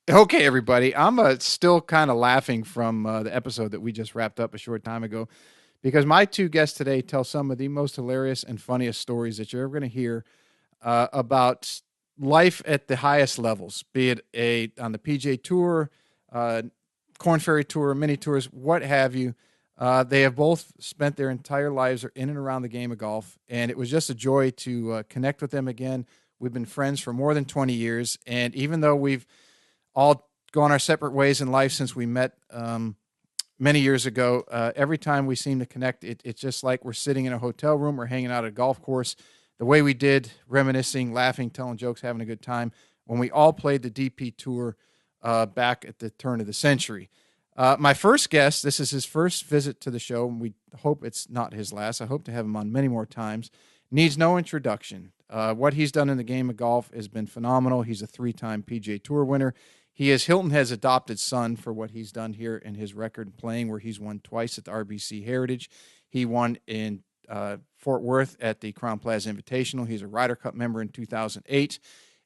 Okay, everybody. I'm still kind of laughing from the episode that we just wrapped up a short time ago because my two guests today tell some of the most hilarious and funniest stories that you're ever going to hear about life at the highest levels, be it on the PGA Tour, uh, Corn Ferry Tour, mini tours, what have you. They have both spent their entire lives in and around the game of golf, and it was just a joy to connect with them again. We've been friends for more than 20 years, and even though we've all gone our separate ways in life since we met many years ago. Every time we seem to connect, it's just like we're sitting in a hotel room or hanging out at a golf course the way we did, reminiscing, laughing, telling jokes, having a good time when we all played the DP Tour back at the turn of the century. My first guest, this is his first visit to the show, and we hope it's not his last. I hope to have him on many more times. Needs no introduction. What he's done in the game of golf has been phenomenal. He's a three-time PGA Tour winner. He is Hilton has adopted son for what he's done here in his record playing, where he's won twice at the RBC Heritage. He won in Fort Worth at the Crown Plaza Invitational. He's a Ryder Cup member in 2008.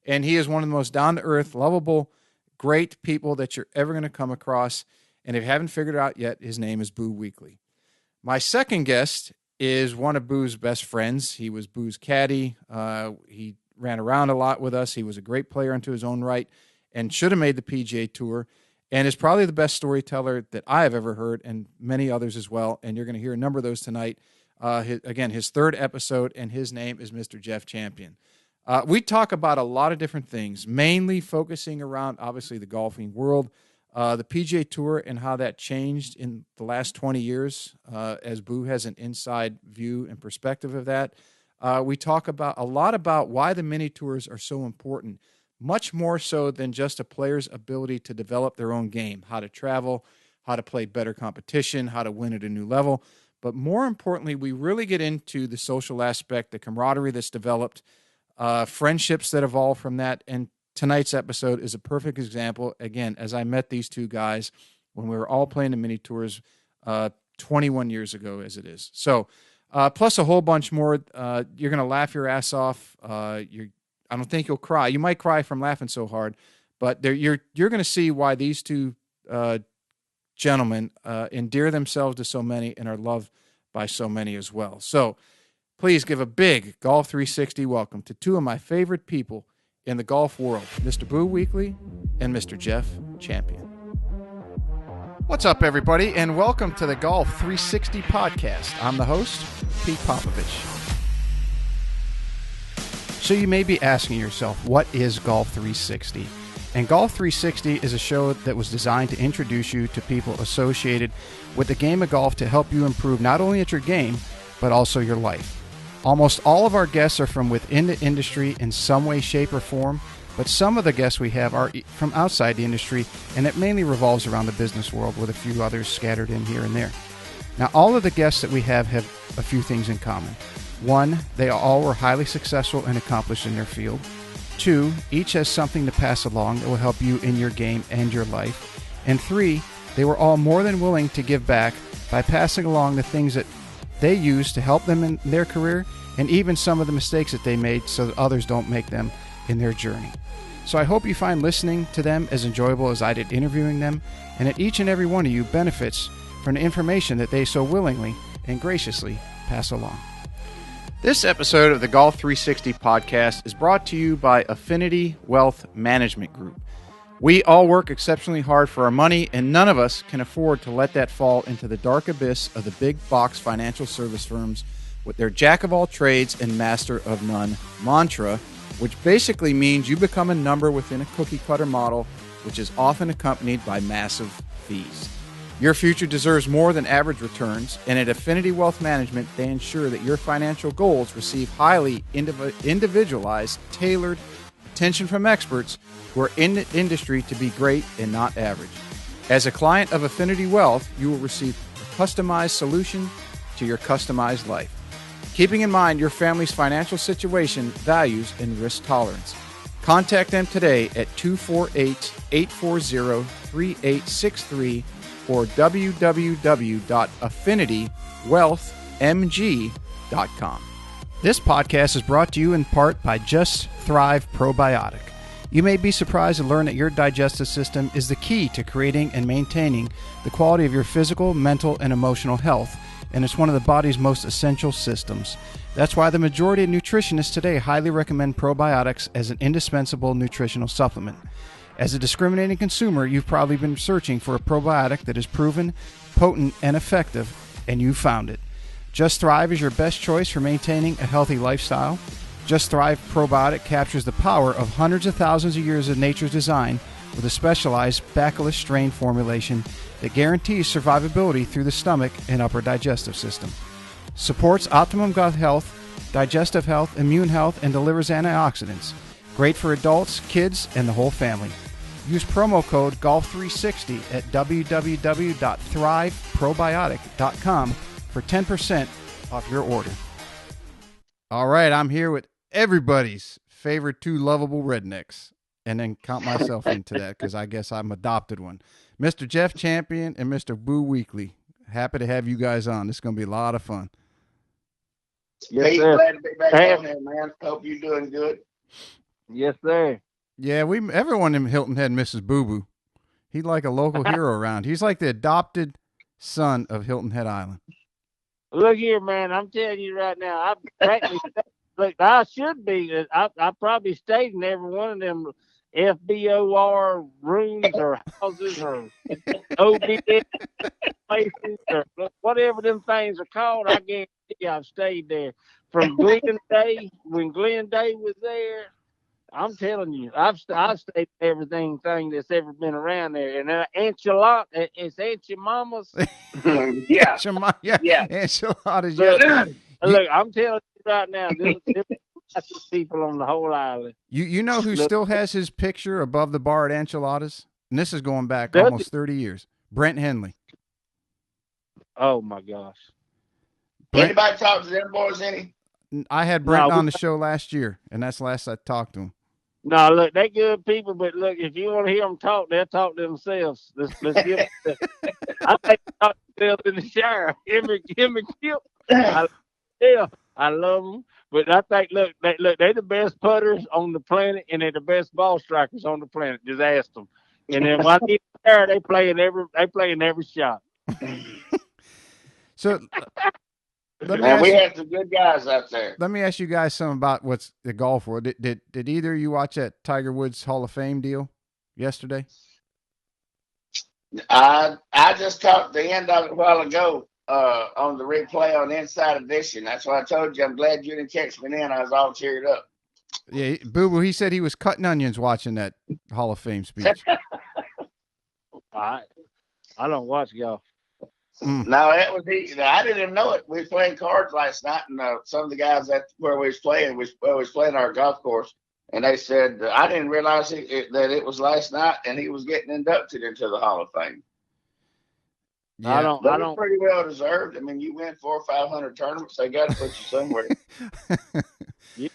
And he is one of the most down-to-earth, lovable, great people that you're ever going to come across. And if you haven't figured it out yet, his name is Boo Weekley. My second guest is one of Boo's best friends. He was Boo's caddy. He ran around a lot with us. He was a great player unto his own right and should have made the PGA Tour, and is probably the best storyteller that I have ever heard, and many others as well. And you're going to hear a number of those tonight. His third episode, and his name is Mr. Jeff Champion. We talk about a lot of different things, mainly focusing around, obviously, the golfing world, the PGA Tour, and how that changed in the last 20 years, as Boo has an inside view and perspective of that. We talk about a lot about why the mini tours are so important, much more so than just a player's ability to develop their own game, how to travel, how to play better competition, how to win at a new level. But more importantly, we really get into the social aspect, the camaraderie that's developed, friendships that evolve from that. And tonight's episode is a perfect example, again, as I met these two guys when we were all playing the mini tours 21 years ago as it is. So plus a whole bunch more. You're going to laugh your ass off. I don't think you'll cry. You might cry from laughing so hard, but you're going to see why these two gentlemen endear themselves to so many and are loved by so many as well. So please give a big Golf 360 welcome to two of my favorite people in the golf world, Mr. Boo Weekley and Mr. Jeff Champion. What's up, everybody, and welcome to the Golf 360 podcast. I'm the host, Pete Popovich. So you may be asking yourself, what is Golf 360? And Golf 360 is a show that was designed to introduce you to people associated with the game of golf to help you improve not only at your game, but also your life. Almost all of our guests are from within the industry in some way, shape, or form, but some of the guests we have are from outside the industry, and it mainly revolves around the business world with a few others scattered in here and there. Now, all of the guests that we have a few things in common. One, they all were highly successful and accomplished in their field. Two, each has something to pass along that will help you in your game and your life. And three, they were all more than willing to give back by passing along the things that they used to help them in their career, and even some of the mistakes that they made so that others don't make them in their journey. So I hope you find listening to them as enjoyable as I did interviewing them, and that each and every one of you benefits from the information that they so willingly and graciously pass along. This episode of the Golf 360 podcast is brought to you by Affinity Wealth Management Group. We all work exceptionally hard for our money, and none of us can afford to let that fall into the dark abyss of the big box financial service firms with their jack of all trades and master of none mantra, which basically means you become a number within a cookie cutter model, which is often accompanied by massive fees. Your future deserves more than average returns, and at Affinity Wealth Management, they ensure that your financial goals receive highly individualized, tailored attention from experts who are in the industry to be great and not average. As a client of Affinity Wealth, you will receive a customized solution to your customized life, keeping in mind your family's financial situation, values, and risk tolerance. Contact them today at 248-840-3863 or www.affinitywealthmg.com. This podcast is brought to you in part by Just Thrive Probiotic. You may be surprised to learn that your digestive system is the key to creating and maintaining the quality of your physical, mental, and emotional health, and it's one of the body's most essential systems. That's why the majority of nutritionists today highly recommend probiotics as an indispensable nutritional supplement. As a discriminating consumer, you've probably been searching for a probiotic that is proven, potent, and effective, and you found it. Just Thrive is your best choice for maintaining a healthy lifestyle. Just Thrive Probiotic captures the power of hundreds of thousands of years of nature's design with a specialized bacillus strain formulation that guarantees survivability through the stomach and upper digestive system. Supports optimum gut health, digestive health, immune health, and delivers antioxidants. Great for adults, kids, and the whole family. Use promo code GOLF360 at www.thriveprobiotic.com for 10% off your order. All right, I'm here with everybody's favorite two lovable rednecks, and then count myself into that because I guess I'm adopted one. Mr. Jeff Champion and Mr. Boo Weekley. Happy to have you guys on. This is going to be a lot of fun. Yes, sir. Glad to be back on here, man. Hope you're doing good. Yes, sir. Yeah, everyone in Hilton Head misses Boo Boo. He's like a local hero around. He's like the adopted son of Hilton Head Island. Look here, man. I'm telling you right now. I should be. I probably stayed in every one of them FBOR rooms or houses or OBS places or whatever them things are called. I guarantee you I've stayed there. From Glen Day, when Glen Day was there, I'm telling you, I've stayed in everything that's ever been around there. And enchilada, it's Aunt your mama's. Yeah. Enchiladas. Look, I'm telling you right now, this people on the whole island. You know who still has his picture above the bar at Enchiladas? And this is going back almost 30 years. Brent Henley. Oh, my gosh. Anybody talk to them boys any? I had Brent on the show last year, and that's the last I talked to him. No, look, they good people, but look, if you want to hear them talk, they'll talk to themselves. Let's give them. I think they talk to themselves in the shower. Him and Kip. I love them, but I think they're the best putters on the planet, and they're the best ball strikers on the planet. Just ask them. And then when I get there, they play in every shot. So. We had some good guys out there. Let me ask you guys something about what's the golf world. Did either of you watch that Tiger Woods Hall of Fame deal yesterday? I just caught the end of it a while ago on the replay on Inside Edition. That's why I told you I'm glad you didn't catch me then. I was all cheered up. Yeah, Boo Boo, he said he was cutting onions watching that Hall of Fame speech. I don't watch golf. No, it was easy. I didn't even know it. We was playing cards last night, and some of the guys where we was playing, our golf course, and they said I didn't realize that it was last night, and he was getting inducted into the Hall of Fame. Yeah. I don't. Pretty well deserved. I mean, you win 400 or 500 tournaments, they got to put you somewhere. Yeah.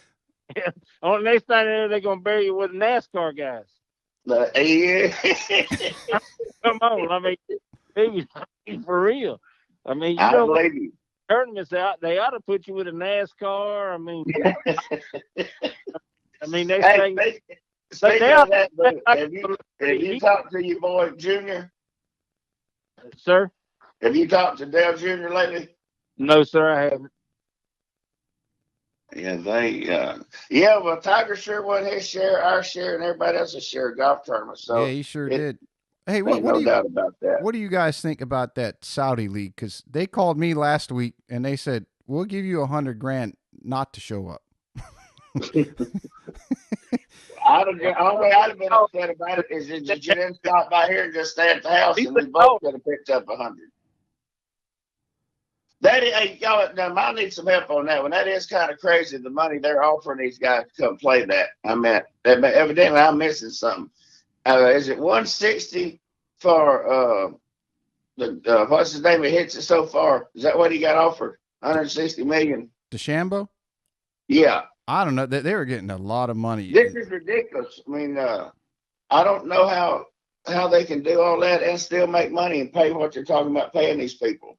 On the next thing they're gonna bury you with NASCAR guys. Yeah. Come on, I mean. Maybe for real. I mean, I believe you. Tournaments out, they ought to put you with a NASCAR. I mean, they say. Speaking of that, have you talked to your boy Junior? Sir? Have you talked to Dale Jr. lately? No, sir, I haven't. Yeah, well, Tiger sure won his share, our share, and everybody else's share of golf tournaments. So yeah, he sure did. Hey, no doubt about that. What do you guys think about that Saudi league? Because they called me last week and they said we'll give you $100,000 not to show up. Only I'd have been upset about it is that you didn't stop by here and just stay at the house, and we both could have picked up 100. Hey, y'all, now I need some help on that one. That is kind of crazy. The money they're offering these guys to come play that. I mean, evidently I'm missing something. Is it 160 for what's his name? He hits it so far. Is that what he got offered? 160 million. DeChambeau? Yeah. I don't know. They were getting a lot of money. This is ridiculous. I mean, I don't know how they can do all that and still make money and pay what they're talking about paying these people.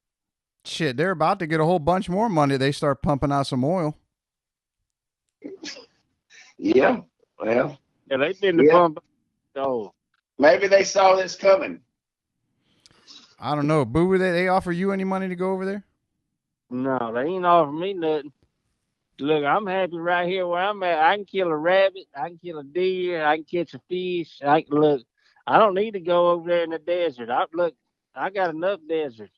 Shit, they're about to get a whole bunch more money. They start pumping out some oil. Yeah. Well. Yeah, they've been the Yep. fun. Oh, Maybe they saw this coming. I don't know. Boo, they offer you any money to go over there? no, they ain't offering me nothing. Look, I'm happy right here where I'm at. I can kill a rabbit. I can kill a deer. I can catch a fish. Look. I don't need to go over there in the desert. I got enough desert.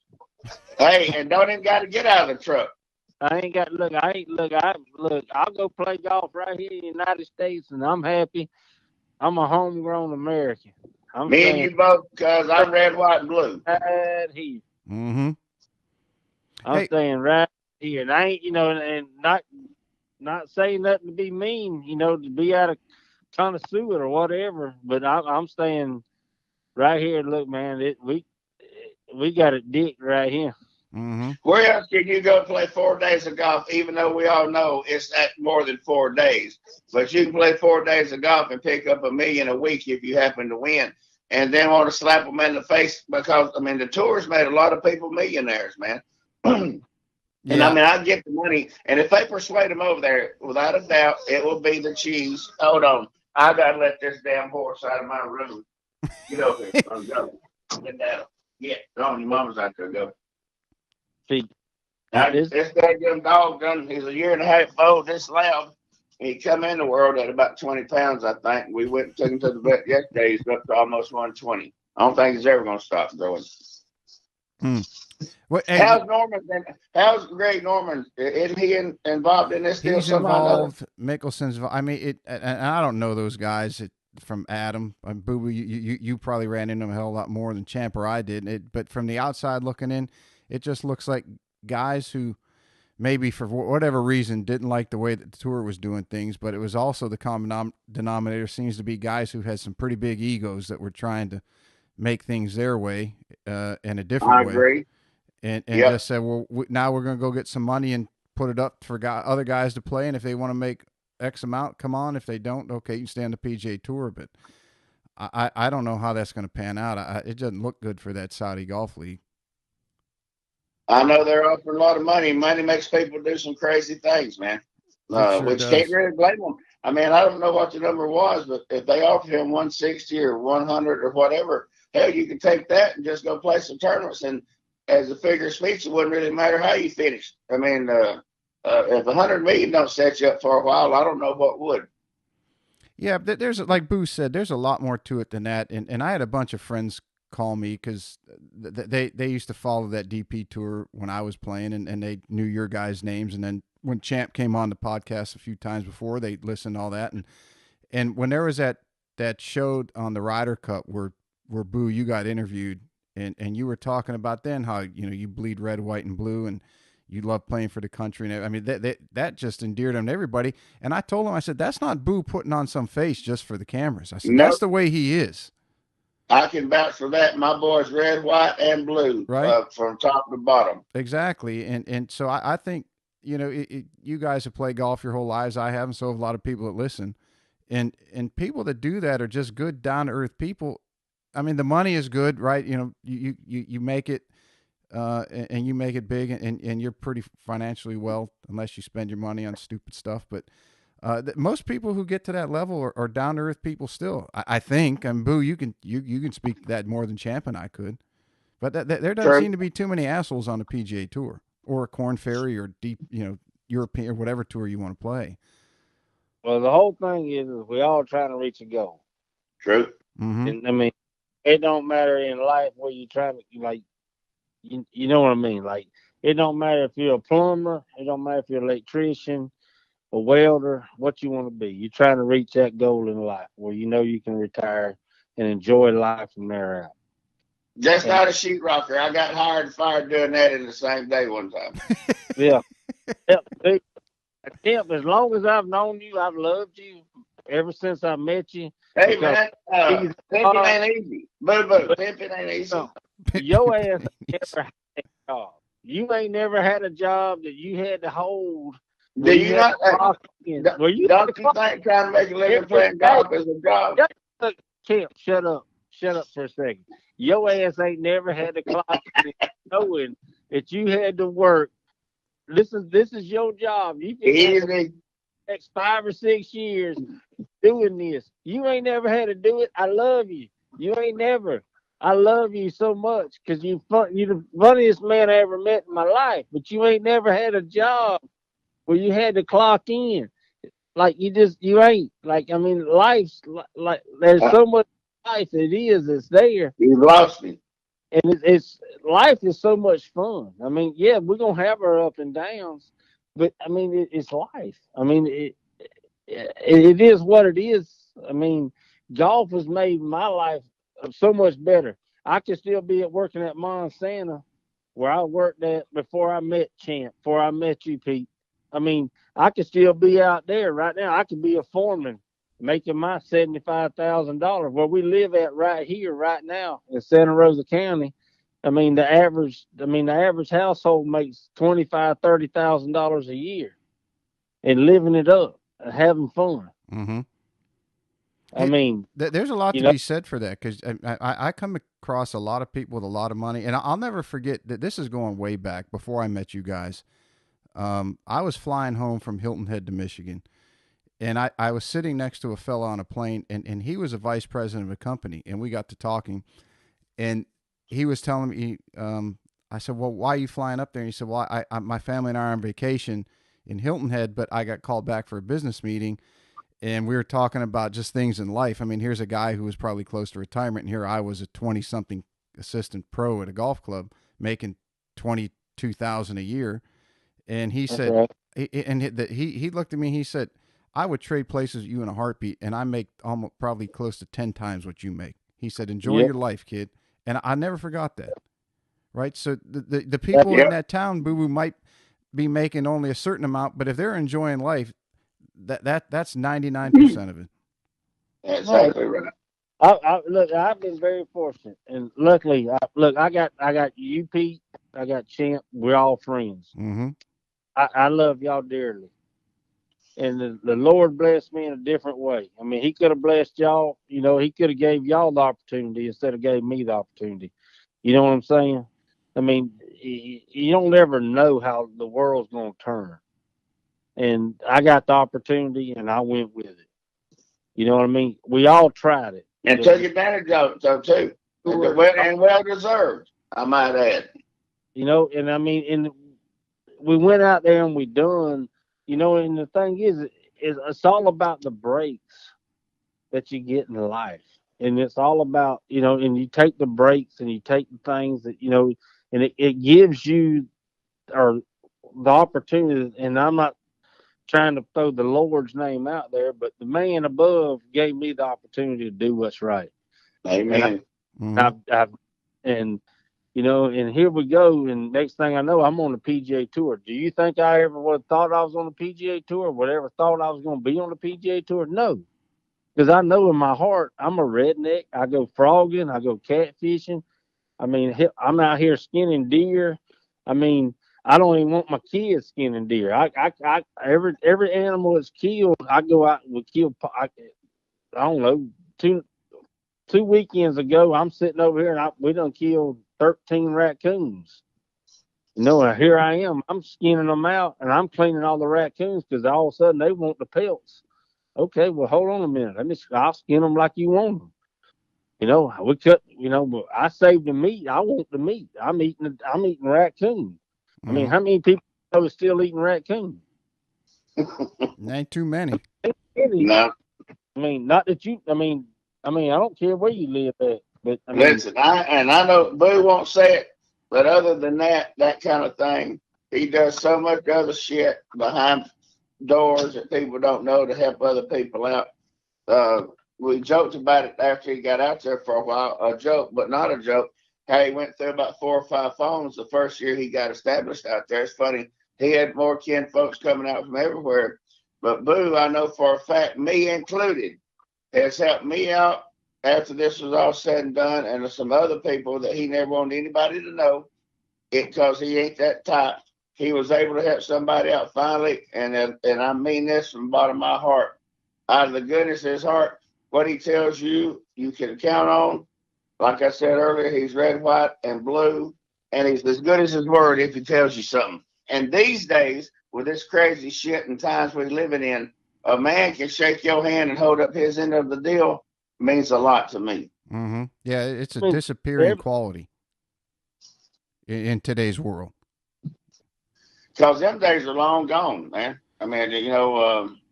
Hey, and don't even got to get out of the truck. I ain't got look. I ain't look. I look. I'll go play golf right here in the United States, and I'm happy. I'm a homegrown American. I'm Me and staying you both, because I'm red, white, and blue. right here. Mm-hmm. I'm Hey, staying right here, and I ain't, and not saying nothing to be mean, to be out of trying to sue it or whatever. But I'm staying right here. Look, man, we got a dick right here. mm-hmm. Where else can you go play 4 days of golf, even though we all know it's at more than 4 days? But you can play 4 days of golf and pick up $1 million a week if you happen to win, and then want to slap them in the face because, I mean, the tour's made a lot of people millionaires, man. And I Yeah. mean, I get the money, and if they persuade them over there, without a doubt, it will be the cheese. Hold on. I got to let this damn horse out of my room. Get over here. Oh, go. Get down. Get on your mama's out there. Go. See, This goddamn dog done, he's a year and a half old, this loud. He come in the world at about 20 pounds, I think. We went and took him to the vet yesterday. He's up to almost 120. I don't think he's ever going to stop growing. What? Hey, How's Norman? How's Greg Norman? Isn't he involved in this deal he's somehow or another? involved. Mickelson's. I mean, and I don't know those guys from Adam. Boo Boo, you probably ran into them a hell of a lot more than Champ or I did. But from the outside looking in, it just looks like guys who maybe for whatever reason didn't like the way that the tour was doing things. But it was also the common denominator seems to be guys who had some pretty big egos that were trying to make things their way in a different I way. agree. And Yep. just said, well, now we're going to go get some money and put it up for other guys to play. And if they want to make X amount, come on. If they don't, okay, you can stay on the PGA Tour. But I don't know how that's going to pan out. It doesn't look good for that Saudi Golf League. I know they're offering a lot of money. Money makes people do some crazy things, man. Sure Which does. can't really blame them. I mean, I don't know what the number was, but if they offered him 160 or 100 or whatever, hell, you could take that and just go play some tournaments. And as a figure of speech, it wouldn't really matter how you finished. I mean, if 100 million don't set you up for a while, I don't know what would. Yeah, but there's, like Boo said, there's a lot more to it than that. And I had a bunch of friends call me because they used to follow that DP tour when I was playing, and they knew your guys' names. And then when Champ came on the podcast a few times before, they listened to all that. And when there was that show on the Ryder Cup where Boo, you got interviewed, and you were talking about then how you bleed red, white, and blue, and you love playing for the country. And I mean that just endeared him to everybody. And I told him, I said, that's not Boo putting on some face just for the cameras. I said, Nope. That's the way he is. I can vouch for that. My boy's red, white, and blue, Right. From top to bottom. Exactly. And so I think, you guys have played golf your whole lives. I have, and so have a lot of people that listen. And people that do that are just good, down-to-earth people. I mean, the money is good, right? You make it, and you make it big, and you're pretty financially well, unless you spend your money on stupid stuff. But most people who get to that level are down to earth people still. I think. And Boo, you can speak to that more than Champ and I could. But there doesn't seem to be too many assholes on the PGA Tour or Corn Ferry or deep, European or whatever tour you want to play. Well, the whole thing is we all trying to reach a goal. True. Mm-hmm. And I mean, it don't matter in life where you're trying to, like, you know what I mean? Like, it don't matter if you're a plumber, it don't matter if you're an electrician, a welder, what you want to be. You're trying to reach that goal in life where you can retire and enjoy life from there out. Just not a sheetrocker. I got hired and fired doing that in the same day one time. Yeah. Tim, as long as I've known you, I've loved you ever since I met you. Hey, man, pimping ain't easy. Boo-boo, pimping ain't easy. Your ass never had a job. You ain't never had a job that you had to hold. Do you not? Don't you think trying to make a living playing golf is a job? Look, Tim, shut up. Shut up for a second. Your ass ain't never had to clock in knowing that you had to work. This is your job. You can Easy. next 5 or 6 years doing this. You ain't never had to do it. I love you. You ain't never. I love you so much because you're the funniest man I ever met in my life. But you ain't never had a job where you had to clock in. Like you ain't. Like, I mean, life's like there's so much life it's there. You've lost me. And it's life is so much fun. I mean, yeah, we're gonna have our up and downs, but I mean, it's life. I mean, it is what it is. I mean, golf has made my life so much better. I could still be working at Montana, where I worked at before I met Champ, before I met you, Pete. I mean, I could still be out there right now. I could be a foreman making my $75,000 where we live at right here, right now in Santa Rosa County. I mean, the average household makes $25,000-$30,000 a year, and living it up, and having fun. Mm-hmm. I mean, there's a lot to be said for that, because I come across a lot of people with a lot of money, and I'll never forget that this is going way back before I met you guys. I was flying home from Hilton Head to Michigan. And I was sitting next to a fella on a plane, and he was a vice president of a company, and we got to talking, and he was telling me, I said, well, why are you flying up there? And he said, well, my family and I are on vacation in Hilton Head, but I got called back for a business meeting, and we were talking about just things in life. I mean, here's a guy who was probably close to retirement, and here I was a 20-something assistant pro at a golf club making $22,000 a year, and he said, he looked at me, and he said, I would trade places with you in a heartbeat, and I make almost probably close to 10 times what you make. He said, enjoy your life, kid. And I never forgot that. Right? So the people in that town, Boo-Boo, might be making only a certain amount, but if they're enjoying life, that's 99% of it. Exactly right. Look, I've been very fortunate, and luckily, I got you, Pete, I got Champ. We're all friends. Mm-hmm. I love y'all dearly. And the Lord blessed me in a different way. I mean, he could have blessed y'all. You know, he could have gave y'all the opportunity instead of gave me the opportunity. You know what I'm saying? I mean, you don't ever know how the world's going to turn. And I got the opportunity, and I went with it. You know what I mean? We all tried it. And took advantage of it, so too. And well deserved, I might add. You know, and I mean, and we went out there and we done. You know, and the thing is it's all about the breaks that you get in life. And it's all about, you know, and you take the breaks and you take the things that, you know, and it gives you or the opportunity. And I'm not trying to throw the Lord's name out there, but the man above gave me the opportunity to do what's right. Amen. And you know, and here we go. And next thing I know, I'm on the PGA Tour. Do you think I ever would have thought I was on the PGA Tour? Would ever thought I was going to be on the PGA Tour? No. Because I know in my heart, I'm a redneck. I go frogging. I go catfishing. I mean, I'm out here skinning deer. I mean, I don't even want my kids skinning deer. Every animal that's killed, I go out and we kill. I don't know, two weekends ago, I'm sitting over here and we done killed 13 raccoons. You know, here I am. I'm skinning them out and I'm cleaning all the raccoons because all of a sudden they want the pelts. Okay, well, hold on a minute. I'll skin them like you want them. You know, we cut. You know, but I saved the meat. I want the meat. I'm eating raccoon. I mean, how many people are still eating raccoon? Ain't too many. No. I mean, not that you. I mean, I don't care where you live at. But I mean, listen, I know Boo won't say it, but other than that kind of thing, he does so much other shit behind doors that people don't know to help other people out. We joked about it after he got out there for a while, a joke, but not a joke. How he went through about 4 or 5 phones the first year he got established out there. It's funny. He had more kin folks coming out from everywhere. But Boo, I know for a fact, me included, has helped me out after this was all said and done, and some other people that he never wanted anybody to know because he ain't that type. He was able to help somebody out finally, and I mean this from the bottom of my heart. Out of the goodness of his heart, what he tells you, you can count on. Like I said earlier, he's red, white, and blue, and he's as good as his word if he tells you something. And these days, with this crazy shit and times we're living in, a man can shake your hand and hold up his end of the deal means a lot to me. Mm-hmm. Yeah, it's a I mean, disappearing quality in today's world. Because them days are long gone, man. I mean,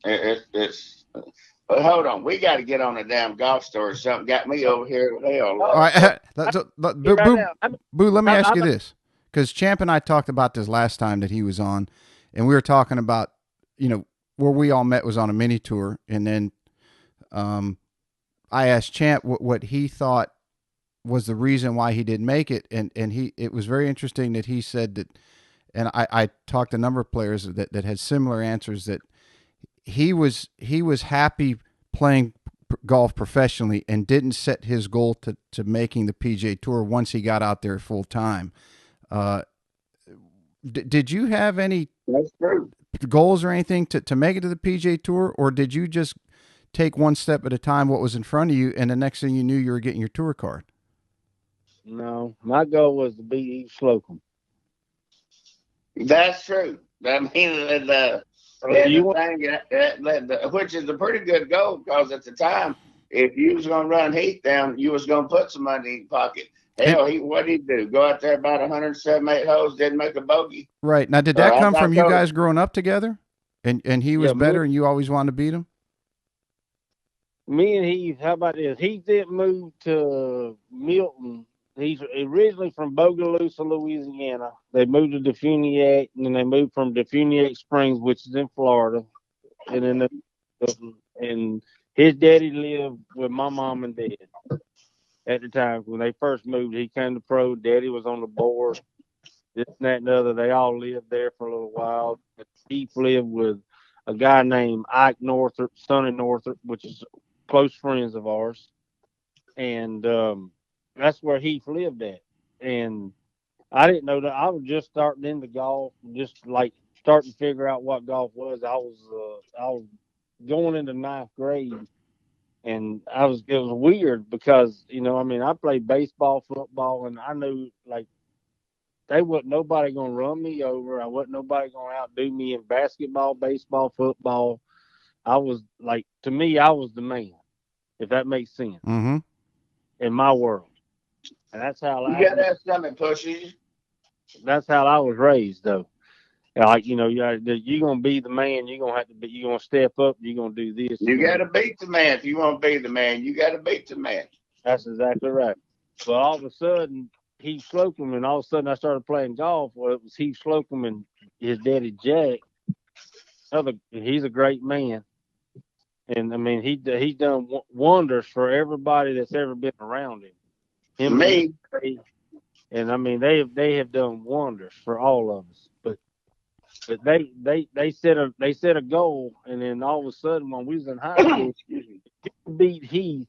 it's. But hold on, we got to get on a damn golf story or something. Got me over here. Hell, All right, Boo, let me ask you I- this, because Champ and I talked about this last time that he was on, and we were talking about, where we all met was on a mini tour, and then I asked Champ what he thought was the reason why he didn't make it, and it was very interesting that he said that, and I talked to a number of players that had similar answers, that he was happy playing golf professionally and didn't set his goal to making the PGA Tour once he got out there full time. Did you have any that's true. goals or anything to make it to the PGA Tour, or did you just take one step at a time, what was in front of you, and the next thing you knew, you were getting your tour card? No, my goal was to beat Eve Slocum. That's true. I mean, which is a pretty good goal, because at the time, if you was going to run Heath down, you was going to put some money in your pocket. Hell, what did he do? Go out there about 178 holes, didn't make a bogey. Right. Now, did that come from you guys growing up together? And he was better and you always wanted to beat him? Me and Heath, how about this? Heath didn't move to Milton. He's originally from Bogalusa, Louisiana. They moved to Defuniak, and then they moved from Defuniak Springs, which is in Florida. And then and his daddy lived with my mom and dad at the time. When they first moved, he came to pro. Daddy was on the board. This and that and the other. They all lived there for a little while. Heath lived with a guy named Ike Northrop, Sonny Northrop, which is close friends of ours. And that's where Heath lived at. And I didn't know that. I was just starting into golf, just like starting to figure out what golf was. I was going into ninth grade, and it was weird because, I played baseball, football, and I knew, like, they wasn't nobody going to run me over. I wasn't nobody going to outdo me in basketball, baseball, football. I was, like, to me, I was the man, if that makes sense, mm-hmm. in my world. And that's how you got to have something pushy. That's how I was raised, though. Like, you're going to be the man. You're going to step up. You're going to do this. You got to beat the man. If you want to be the man, you got to beat the man. That's exactly right. But all of a sudden, Heath Slocum, and all of a sudden I started playing golf. Well, it was Heath Slocum and his daddy, Jack. He's a great man. And, I mean, he's done wonders for everybody that's ever been around him. Me. And I mean, they have done wonders for all of us. But they set a goal, and then all of a sudden, when we was in high school, if you could beat Heath,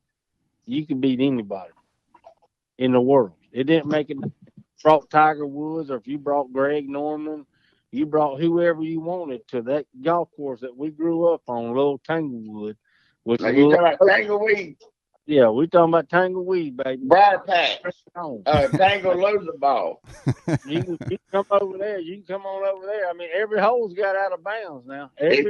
you could beat anybody in the world. It didn't make it. Brought Tiger Woods, or if you brought Greg Norman, you brought whoever you wanted to that golf course that we grew up on, Little Tanglewood. Now you talking about Tangleweed? Yeah, we talking about Tangleweed, baby. Briar Patch. Tangle Loser Ball. You can come over there. You can come on over there. I mean, every hole's got out of bounds now. If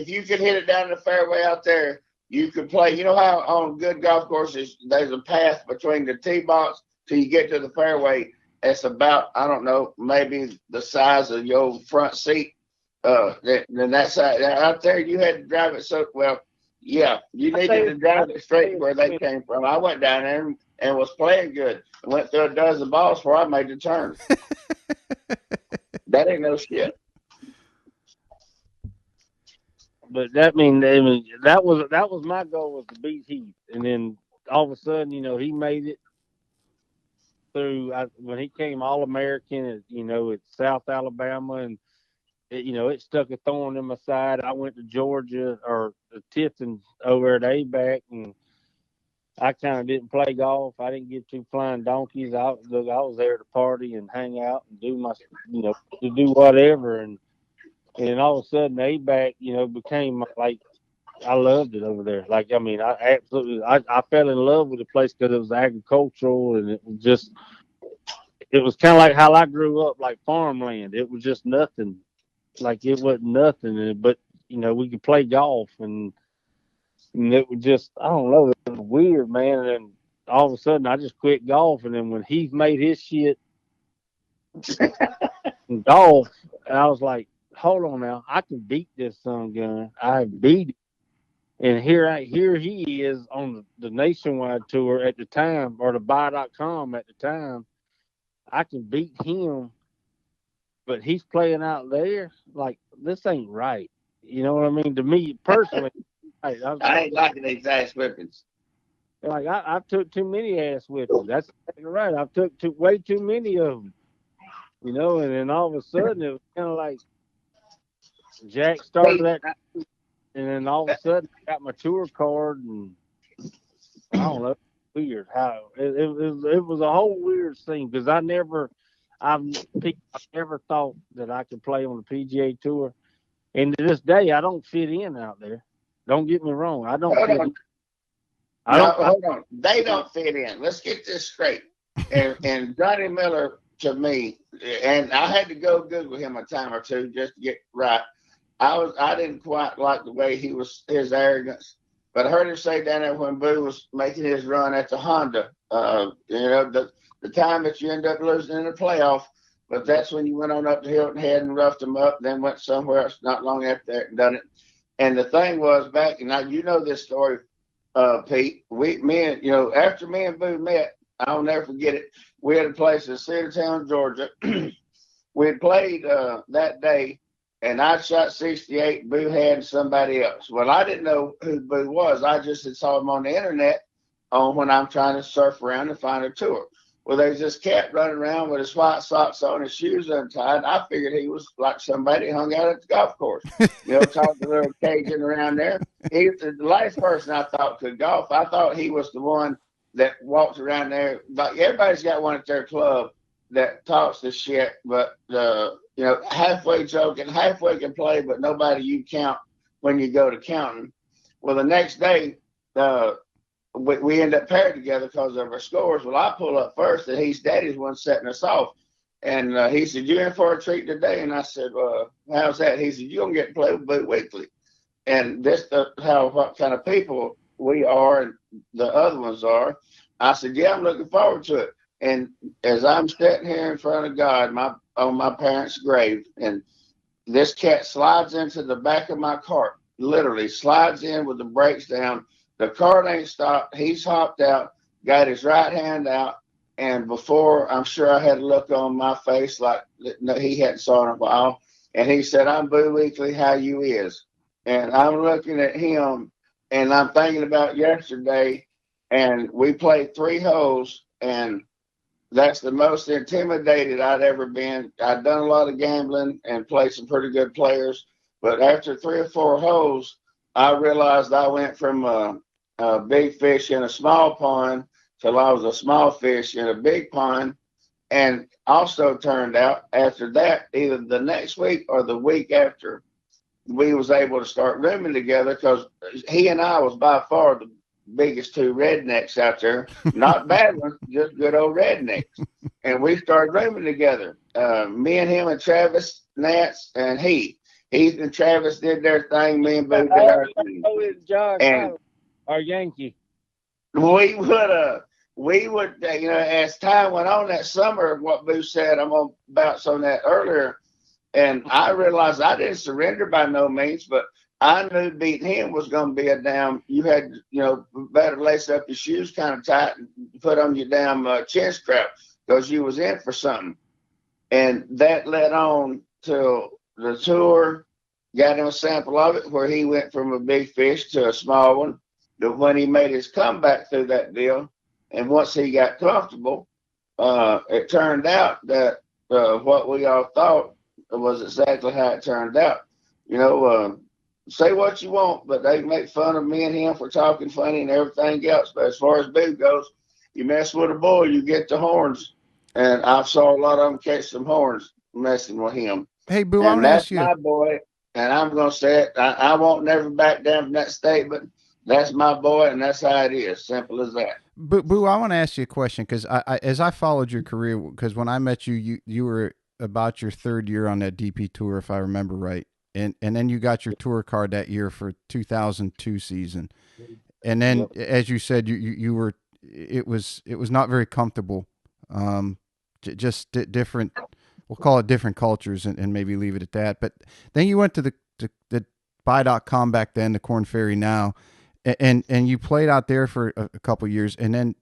you could hit it down the fairway out there, you could play. You know how on good golf courses there's a path between the tee box till you get to the fairway. It's about, I don't know, maybe the size of your front seat. Then that side out there, you had to drive it so well. Yeah, you needed to drive it straight where they came from. I went down there and was playing good. I went through a dozen balls before I made the turn. That ain't no shit. But that was my goal, was to beat Heath. And then all of a sudden, he made it through when he came All-American at South Alabama, and it stuck a thorn in my side. I went to Georgia or Tifton over at ABAC, and I kind of didn't play golf. I didn't get to flying donkeys. I was there to party and hang out and do my, to do whatever. And all of a sudden, ABAC, became like, I loved it over there. Like, I mean, I fell in love with the place because it was agricultural, and it was kind of like how I grew up, like farmland. It was just nothing. Like, it wasn't nothing. But we could play golf, and it was just, I don't know, it was weird, man. And then all of a sudden, I just quit golf, and then when he made his shit in golf, I was like, hold on now, I can beat this son gun. I beat it. And here he is on the nationwide tour at the time, or the buy.com at the time. I can beat him, but he's playing out there. Like, this ain't right. You know what I mean? To me personally, I ain't liking these ass whippings. Like, I took too many ass whippings. That's right. I took way too many of them. And then all of a sudden it was kind of like Jack started that, and then all of a sudden I got my tour card, and I don't know, weird how it was a whole weird thing, because I've never thought that I could play on the PGA Tour, and to this day I don't fit in out there. Don't get me wrong, I don't fit in. Hold on. They don't fit in. Let's get this straight. And Johnny Miller, to me, and I had to go Google him a time or two just to get right. I didn't quite like the way his arrogance, but I heard him say down there when Boo was making his run at the Honda, the time that you end up losing in the playoff, but that's when you went on up to Hilton Head and roughed them up, then went somewhere else not long after that and done it. And the thing was back, and now you know this story, Pete. After me and Boo met, I'll never forget it. We had a place in Cedartown, Georgia. We had played that day, and I shot 68. Boo had somebody else. Well, I didn't know who Boo was. I just had saw him on the internet when I'm trying to surf around and find a tour. Well, there's this cat running around with his white socks on, his shoes untied. I figured he was like somebody hung out at the golf course, talking a little Cajun around there. He was the last person I thought could golf. I thought he was the one that walks around there. But everybody's got one at their club that talks the shit, but halfway joking, halfway can play, but nobody you count when you go to counting. Well, the next day, we end up paired together because of our scores. Well, I pull up first, and Daddy's one setting us off. And he said, "You in for a treat today?" And I said, "How's that?" He said, "You're going to get to play with Boo Weekley." And this what kind of people we are and the other ones are. I said, "Yeah, I'm looking forward to it." And as I'm sitting here in front of God, on my parents' grave, and this cat slides into the back of my cart, literally slides in with the brakes down. The cart ain't stopped. He's hopped out, got his right hand out, and before, I'm sure I had a look on my face like he hadn't saw in a while. And he said, "I'm Boo Weekley, how you is?" And I'm looking at him, and I'm thinking about yesterday, and we played 3 holes, and that's the most intimidated I'd ever been. I'd done a lot of gambling and played some pretty good players, but after 3 or 4 holes, I realized I went from a big fish in a small pond till I was a small fish in a big pond. And also turned out after that, either the next week or the week after, we was able to start rooming together, because he and I was by far the biggest 2 rednecks out there. Not bad ones, just good old rednecks. And we started rooming together. Me and him and Travis Nance and Heath and Travis did their thing. Me and Boo did our thing. And our Yankee. We would, as time went on that summer, what Boo said, I'm going to bounce on that earlier. And I realized I didn't surrender by no means, but I knew beating him was going to be a damn, you had, better lace up your shoes kind of tight and put on your damn chin strap, because you was in for something. And that led on to the tour, got him a sample of it, where he went from a big fish to a small one. But when he made his comeback through that deal, and once he got comfortable, it turned out that what we all thought was exactly how it turned out. Say what you want, but they make fun of me and him for talking funny and everything else. But as far as Boo goes, you mess with a boy, you get the horns. And I saw a lot of them catch some horns messing with him. Hey, Boo, I want to ask you. That's my boy, and I'm going to say it. I won't never back down from that statement. That's my boy, and that's how it is. Simple as that. Boo, I want to ask you a question, because as I followed your career, because when I met you, you were about your 3rd year on that DP tour, if I remember right. and then you got your tour card that year for 2002 season. And then, as you said, you were, it was not very comfortable. Just different, we'll call it different cultures, and maybe leave it at that. But then you went to the Buy.com back then, the Corn Ferry now, and you played out there for a couple of years, and then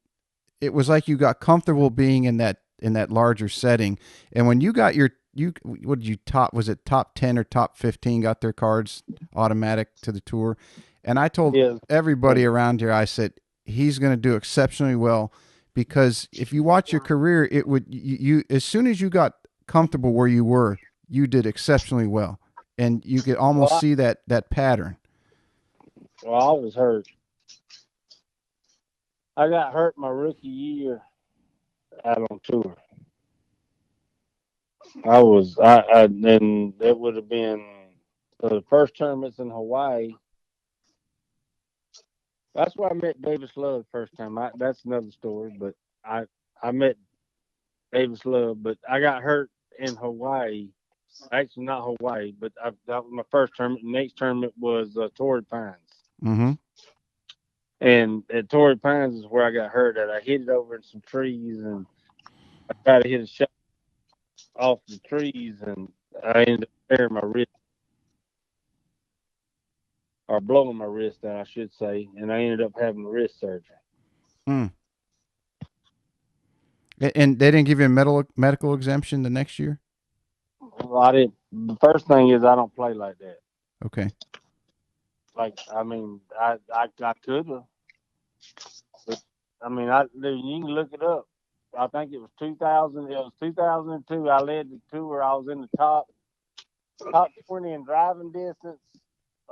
it was like you got comfortable being in that larger setting. And when you got what did you was it top 10 or top 15 got their cards automatic to the tour? And I told everybody around here, I said, he's going to do exceptionally well, because if you watch your career, it would, you as soon as you got comfortable where you were, you did exceptionally well. And you could almost see that pattern. Well, I was hurt. I got hurt my rookie year out on tour. And it would have been the first tournaments in Hawaii. That's where I met Davis Love the first time. That's another story, but I met Davis Love, but I got hurt in Hawaii. Actually, not Hawaii, but that was my first tournament. The next tournament was Torrey Pines. Mm-hmm. And at Torrey Pines is where I got hurt at. I hit it over in some trees, and I tried to hit a shot off the trees, and I ended up tearing my wrist, or blowing my wrist out, I should say, and I ended up having wrist surgery. Hmm. And they didn't give you a medical exemption the next year? Well, I didn't. The first thing is I don't play like that. Okay. Like, I mean, I could have. I mean, you can look it up. I think it was 2000. It was 2002. I led the tour. I was in the top 20 in driving distance.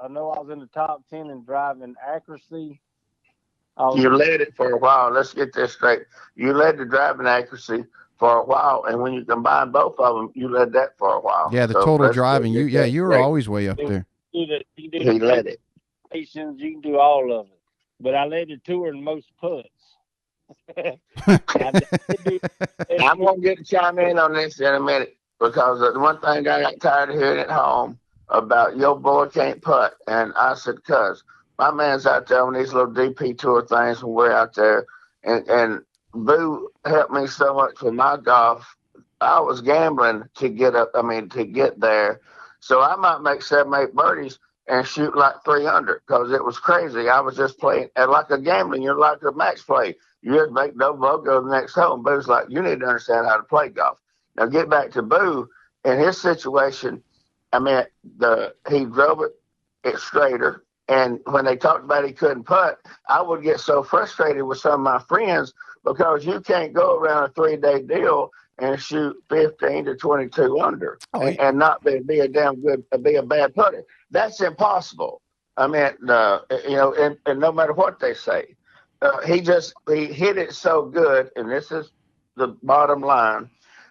I know I was in the top 10 in driving accuracy. You led it for a while. Let's get this straight. You led the driving accuracy for a while, and when you combine both of them, you led that for a while. Yeah, the total driving. You were always way up there. He led it. You can do all of it, but I led the tour in most putts. I'm gonna get to chime in on this in a minute, because the one thing I got tired of hearing at home about your boy can't putt, and I said, "Cuz my man's out there on these little DP tour things when we're out there," and Boo helped me so much with my golf. I was gambling to get to get there, so I might make 7-8 birdies and shoot like 300, because it was crazy. I was just playing and like a gambling. You're like a match play. You just make no vote, go to the next hole. And Boo's like, you need to understand how to play golf. Now get back to Boo. In his situation, I mean, he drove it straighter. And when they talked about he couldn't putt, I would get so frustrated with some of my friends, because you can't go around a 3-day deal and shoot 15 to 22 under and not be a bad putter. That's impossible. I mean, and no matter what they say, he hit it so good, and this is the bottom line.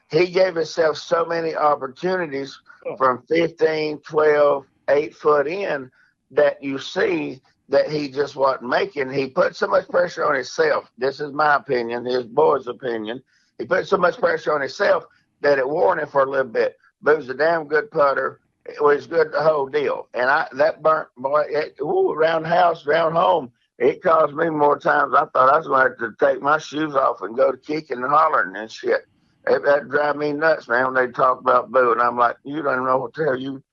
He gave himself so many opportunities from 15, 12, 8 foot in, that you see that he just wasn't making. He put so much pressure on himself. This is my opinion, his boy's opinion. He put so much pressure on himself that it wore him for a little bit. Boo's a damn good putter. It was good, the whole deal. And that burnt, boy, around the house, around home, it caused me more times. I thought I was going to have to take my shoes off and go to kicking and hollering and shit. That drive me nuts, man, when they talk about Boo. And I'm like, you don't even know what the hell you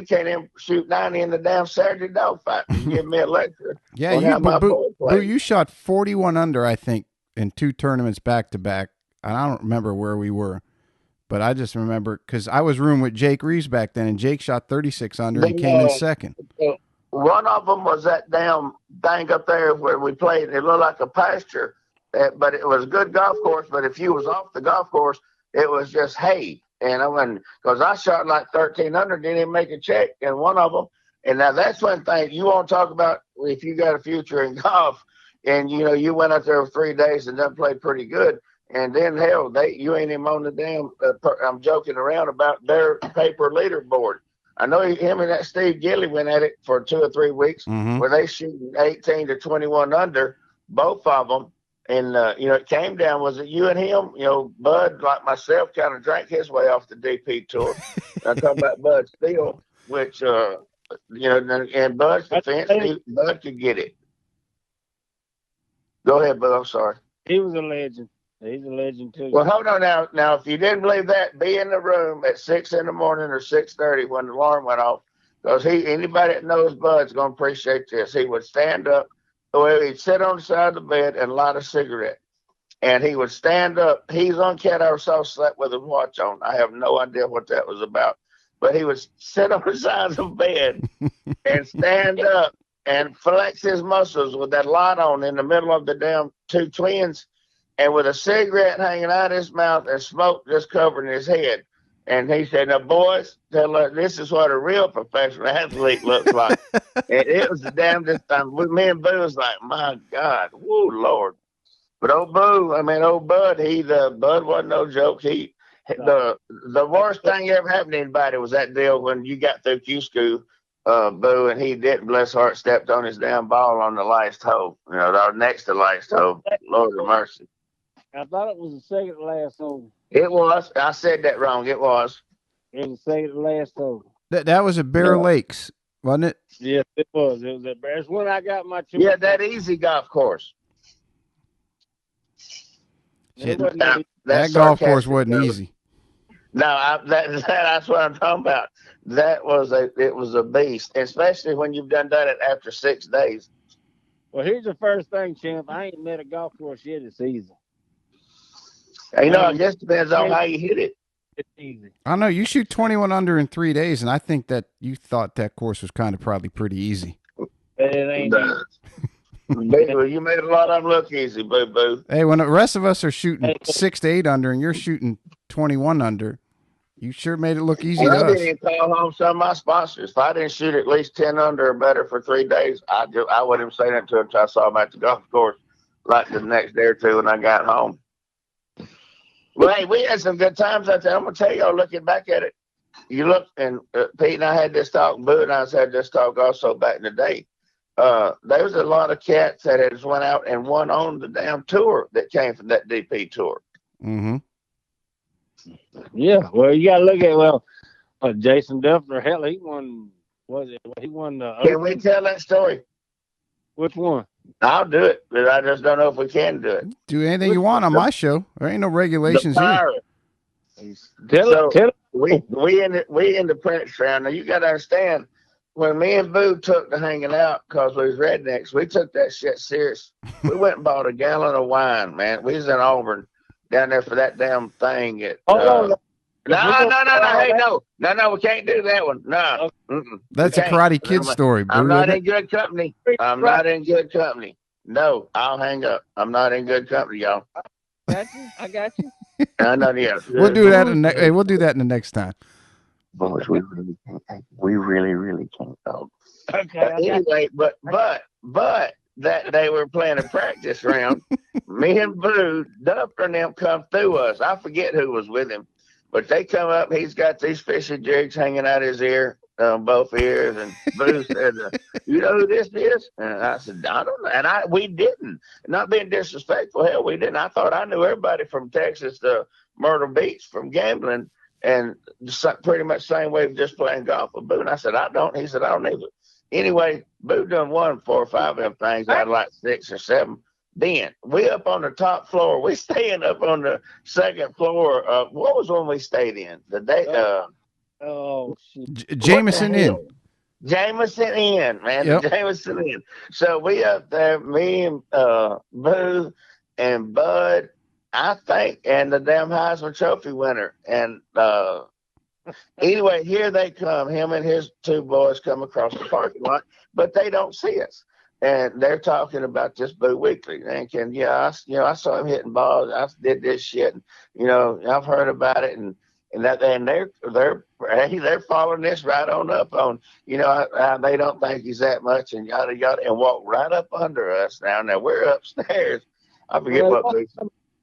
can't even shoot 90 in the damn Saturday dog fight. You give me a lecture. Yeah, Boo, you shot 41 under, I think, in 2 tournaments back to back. And I don't remember where we were, but I just remember because I was rooming with Jake Reeves back then, and Jake shot 36 under and came in second. One of them was that damn thing up there where we played. It looked like a pasture, but it was a good golf course. But if you was off the golf course, it was just hay. And because I shot like 13 under, didn't even make a check in one of them. And now that's one thing you want to talk about if you got a future in golf, and you went out there for 3 days and done played pretty good. And then hell, you ain't even on the damn. I'm joking around about their paper leaderboard. I know him and that Steve Gilly went at it for 2 or 3 weeks, where they shooting 18 to 21 under, both of them. And it came down. Was it you and him? Bud, like myself, kind of drank his way off the DP tour. I'm talking about Bud Steele. which in Bud's defense, Bud could get it. Go ahead, Bud. I'm sorry. He was a legend. He's a legend too. Well, hold on now. Now, if you didn't believe that, be in the room at 6 in the morning or 6:30 when the alarm went off, because anybody that knows Bud's going to appreciate this. He would stand up, or he'd sit on the side of the bed and light a cigarette, and he would stand up. He's on cat I saw slept with his watch on. I have no idea what that was about, but he would sit on the side of the bed and stand up and flex his muscles with that light on in the middle of the damn two twins, and with a cigarette hanging out of his mouth and smoke just covering his head. And he said, "Now, boys, this is what a real professional athlete looks like." And it was the damnedest time. Me and Boo was like, "My God, woo, Lord." But old Bud, Bud wasn't no joke. The worst thing ever happened to anybody was that deal when you got through Q school, Boo, and he didn't, bless heart, stepped on his damn ball on the last hole, or next to last hole. Lord of mercy. I thought it was the second to last hole. It was. I said that wrong. It was. It was the second to last hole. That was at Bear Lakes, wasn't it? Yes, it was. It was at Bear. That's when I got my children. Yeah, that easy golf course. That golf course wasn't easy. No, that's what I'm talking about. It was a beast, especially when you've done it after 6 days. Well, here's the first thing, Champ. I ain't met a golf course yet that's easy. I guess it depends on how you hit it. It's easy. I know you shoot 21 under in 3 days, and I think that you thought that course was probably pretty easy. But it ain't easy. You made a lot of them look easy, boo-boo. Hey, when the rest of us are shooting 6 to 8 under and you're shooting 21 under, you sure made it look easy to us. I didn't even call home some of my sponsors. If I didn't shoot at least 10 under or better for 3 days, I wouldn't say that to them until I saw them at the golf course, like the next day or two when I got home. Well, hey, we had some good times out there. I'm going to tell y'all, looking back at it, you look, and Pete and I had this talk, Boo and I had this talk also back in the day. There was a lot of cats that had went out and won on the damn tour that came from that DP tour. Mm-hmm. Yeah, well, you got to look at, Jason Duffner. Hell, he won, he won the... Can we tell that story? Which one? I'll do it, but I just don't know if we can do it. Do anything you want on my show. There ain't no regulations here. Tell it. We in the Prince round. Now, you got to understand, when me and Boo took to hanging out because we was rednecks, we took that shit serious. We went and bought a gallon of wine, man. We was in Auburn down there for that damn thing. No, hey, no, we can't do that one. No. That's a Karate Kid story, Boo. I'm not in good company. No, I'll hang up. I'm not in good company, y'all. I got you. I know, yeah. We'll do that. We'll do that in the next time. Boys, we really can't talk. Okay. Anyway, but that day we were playing a practice round. Me and Boo, Duffer and them come through us. I forget who was with him, but they come up. He's got these fishing jigs hanging out his ear, both ears, and Boo said, "You know who this is?" And I said, "I don't know." And we didn't. Not being disrespectful, hell, we didn't. I thought I knew everybody from Texas to Myrtle Beach from gambling, and pretty much the same way of just playing golf with Boo. And I said, "I don't." He said, "I don't either." Anyway, Boo done won 4 or 5 of them things out of like 6 or 7. Then we up on the top floor. We staying up on the second floor. What was one we stayed in? The day. Jameson Inn. Jameson Inn, man. Yep. Jameson Inn. So we up there, me and Boo and Bud, I think, and the damn Heisman Trophy winner. And anyway, here they come. Him and his 2 boys come across the parking lot, but they don't see us. And they're talking about this Boo Weekley. And I saw him hitting balls. I did this shit. And, I've heard about it. And they're following this right on up on, they don't think he's that much and yada yada, and walk right up under us now. Now we're upstairs. I forget what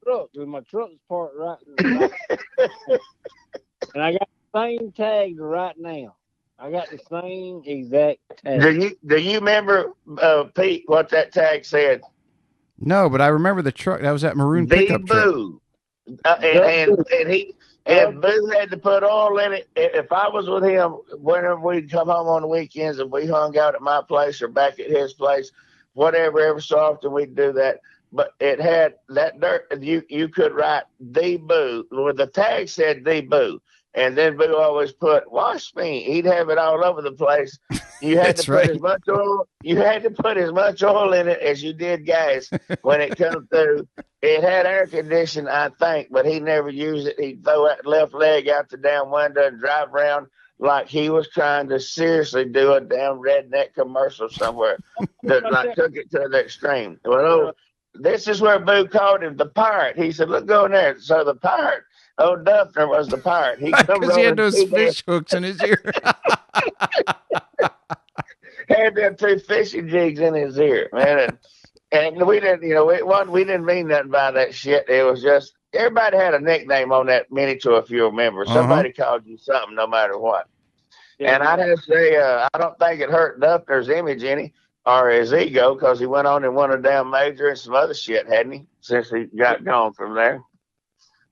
Boo. My truck's parked right now. And I got the same tags right now. I got the same exact tag. Do you remember, Pete, what that tag said? No, but I remember the truck. That was that maroon pickup truck. Boo. And If Boo had to put oil in it, if I was with him, whenever we'd come home on the weekends and we hung out at my place or back at his place, whatever, every so often we'd do that. But it had that dirt. You could write the Boo. Well, the tag said the Boo, and then Boo always put wash me. He'd have it all over the place. You had to put as much oil. You had to put as much oil in it as you did gas when it come through. It had air conditioning, I think, but he never used it. He'd throw that left leg out the damn window and drive around like he was trying to seriously do a damn redneck commercial somewhere. That took it to the extreme. Well, this is where Boo called him the pirate. He said, "Look, go in there." So the pirate, old Duffner, was the pirate. Because he had those fish hooks in his ear. Had them 2 fishing jigs in his ear, man. And we didn't, we didn't mean nothing by that shit. It was just, everybody had a nickname on that mini tour, if you remember. Somebody called you something no matter what. Yeah, and I'd have to say, I don't think it hurt Duffner's image any, or his ego, because he went on and won a damn major and some other shit, hadn't he, since he got gone from there.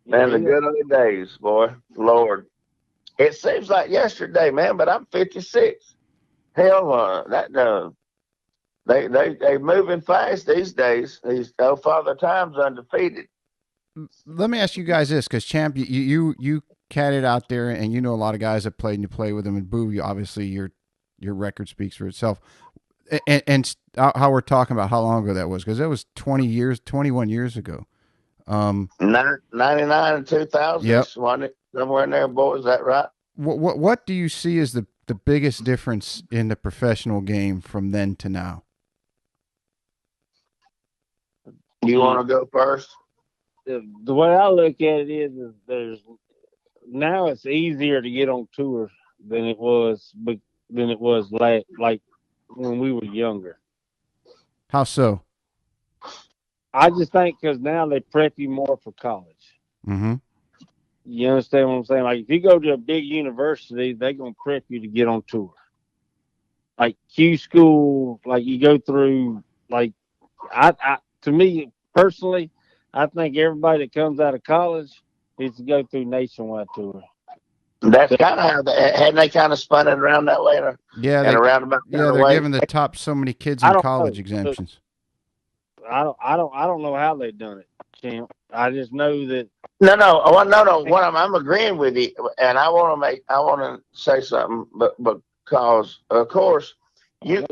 Man, the good old days, boy. Lord. It seems like yesterday, man, but I'm 56. Hell, they moving fast these days. These Father Time's undefeated. Let me ask you guys this, because Champ, you catted out there, and you know a lot of guys that played, and you play with them. And Boo, obviously your record speaks for itself. And how we're talking about how long ago that was, because it was 21 years ago. 99 and 2000. Yep. Somewhere in there, boy. Is that right? What do you see as the biggest difference in the professional game from then to now? You want to go first? The way I look at it is now it's easier to get on tour than it was like when we were younger. How so? I just think because now they prep you more for college. Mm-hmm. You understand what I'm saying? Like if you go to a big university, they're gonna prep you to get on tour. Like Q school, like you go through. Like to me personally, I think everybody that comes out of college needs to go through nationwide tour. That's kind of how hadn't they kind of spun it around that way? Yeah, they're giving the top so many kids in college exemptions. I don't know how they've done it, Champ. I just know that. No. I'm agreeing with you, and I want to say something, but because of course you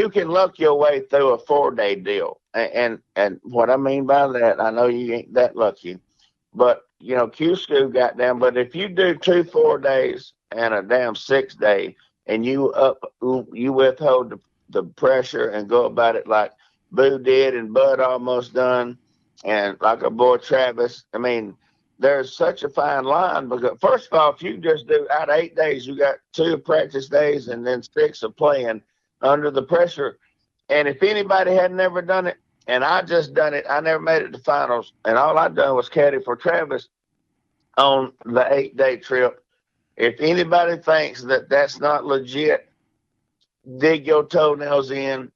can luck your way through a 4-day deal, and what I mean by that, I know you ain't that lucky, but Q school got down. But if you do 2 4 days and a damn 6-day, and you withhold the pressure and go about it like Boo did and Bud almost done, and like our boy Travis, I mean, there's such a fine line, because first of all, if you just do out of 8 days, you got 2 practice days and then 6 of playing under the pressure. And if anybody had never done it, and I just done it, I never made it to finals, and all I done was caddy for Travis on the 8-day trip. If anybody thinks that that's not legit, dig your toenails in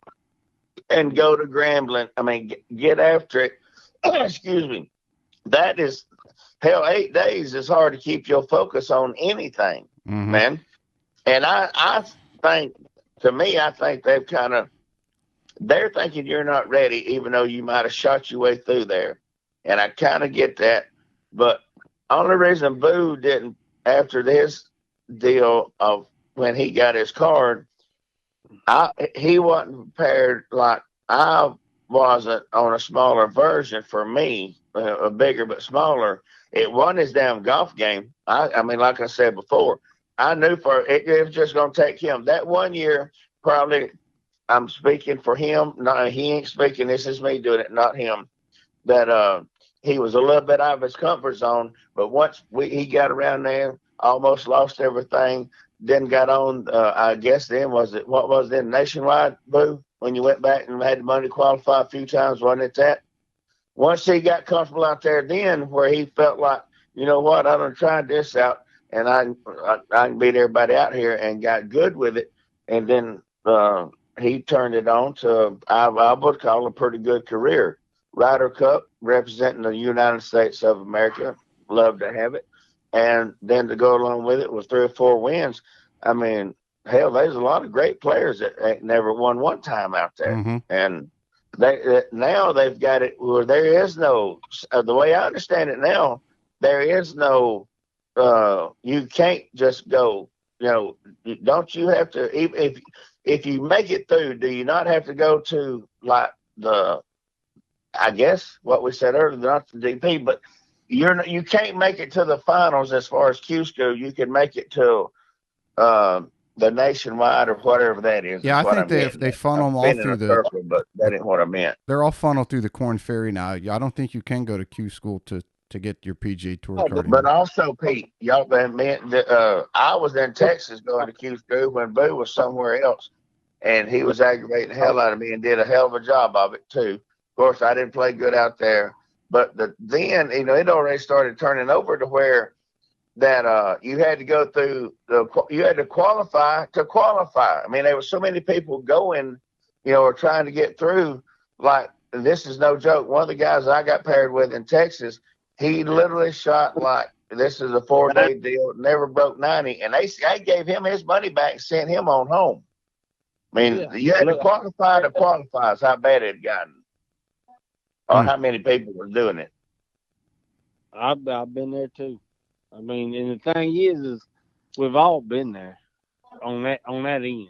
and go to Grambling. I mean, get after it. Excuse me. That is, hell, 8 days is hard to keep your focus on anything, man. And I think, to me, I think they're thinking you're not ready, even though you might have shot your way through there. And I kind of get that. But only reason Boo didn't, after this deal of when he got his card, he wasn't prepared like I wasn't on a smaller version for me, a bigger but smaller. It wasn't his damn golf game. I mean, like I said before, I knew it was just going to take him. That 1 year, probably, I'm speaking for him. No, he ain't speaking. This is me doing it, not him. That he was a little bit out of his comfort zone. But once he got around there, almost lost everything. Then got on, I guess then, what was then nationwide, Boo, when you went back and had the money to qualify a few times, wasn't it that? Once he got comfortable out there, then where he felt like, you know what, I done tried this out, and I can beat everybody out here, and got good with it. And then he turned it on to, I would call a pretty good career. Ryder Cup, representing the United States of America. Love to have it. and then to go along with it was 3 or 4 wins. I mean, hell, there's a lot of great players that ain't never won one time out there, Mm-hmm. and now they've got it where there is no. The way I understand it now, there is no. You can't just go. You know, don't you have to? If you make it through, do you not have to go to like I guess what we said earlier, not the DP, but you can't make it to the finals as far as Q school. You can make it to the nationwide or whatever that is. Yeah, I think they funnel them all through the circle, but that ain't what I meant. They're all funneled through the Corn Ferry now. I don't think you can go to Q school to get your PGA Tour card. But also, Pete, y'all been I was in Texas going to Q school when Boo was somewhere else, and he was aggravating the hell out of me and did a hell of a job of it too. Of course, I didn't play good out there, but then it already started turning over to where that you had to go through you had to qualify to qualify. I mean, there were so many people going, or trying to get through. Like, this is no joke. One of the guys I got paired with in Texas, he literally shot like, this is a 4-day deal, never broke 90, and they gave him his money back and sent him on home. I mean, you had to qualify is how bad it had gotten, or how many people were doing it. I've been there too. I mean, and the thing is we've all been there on that end.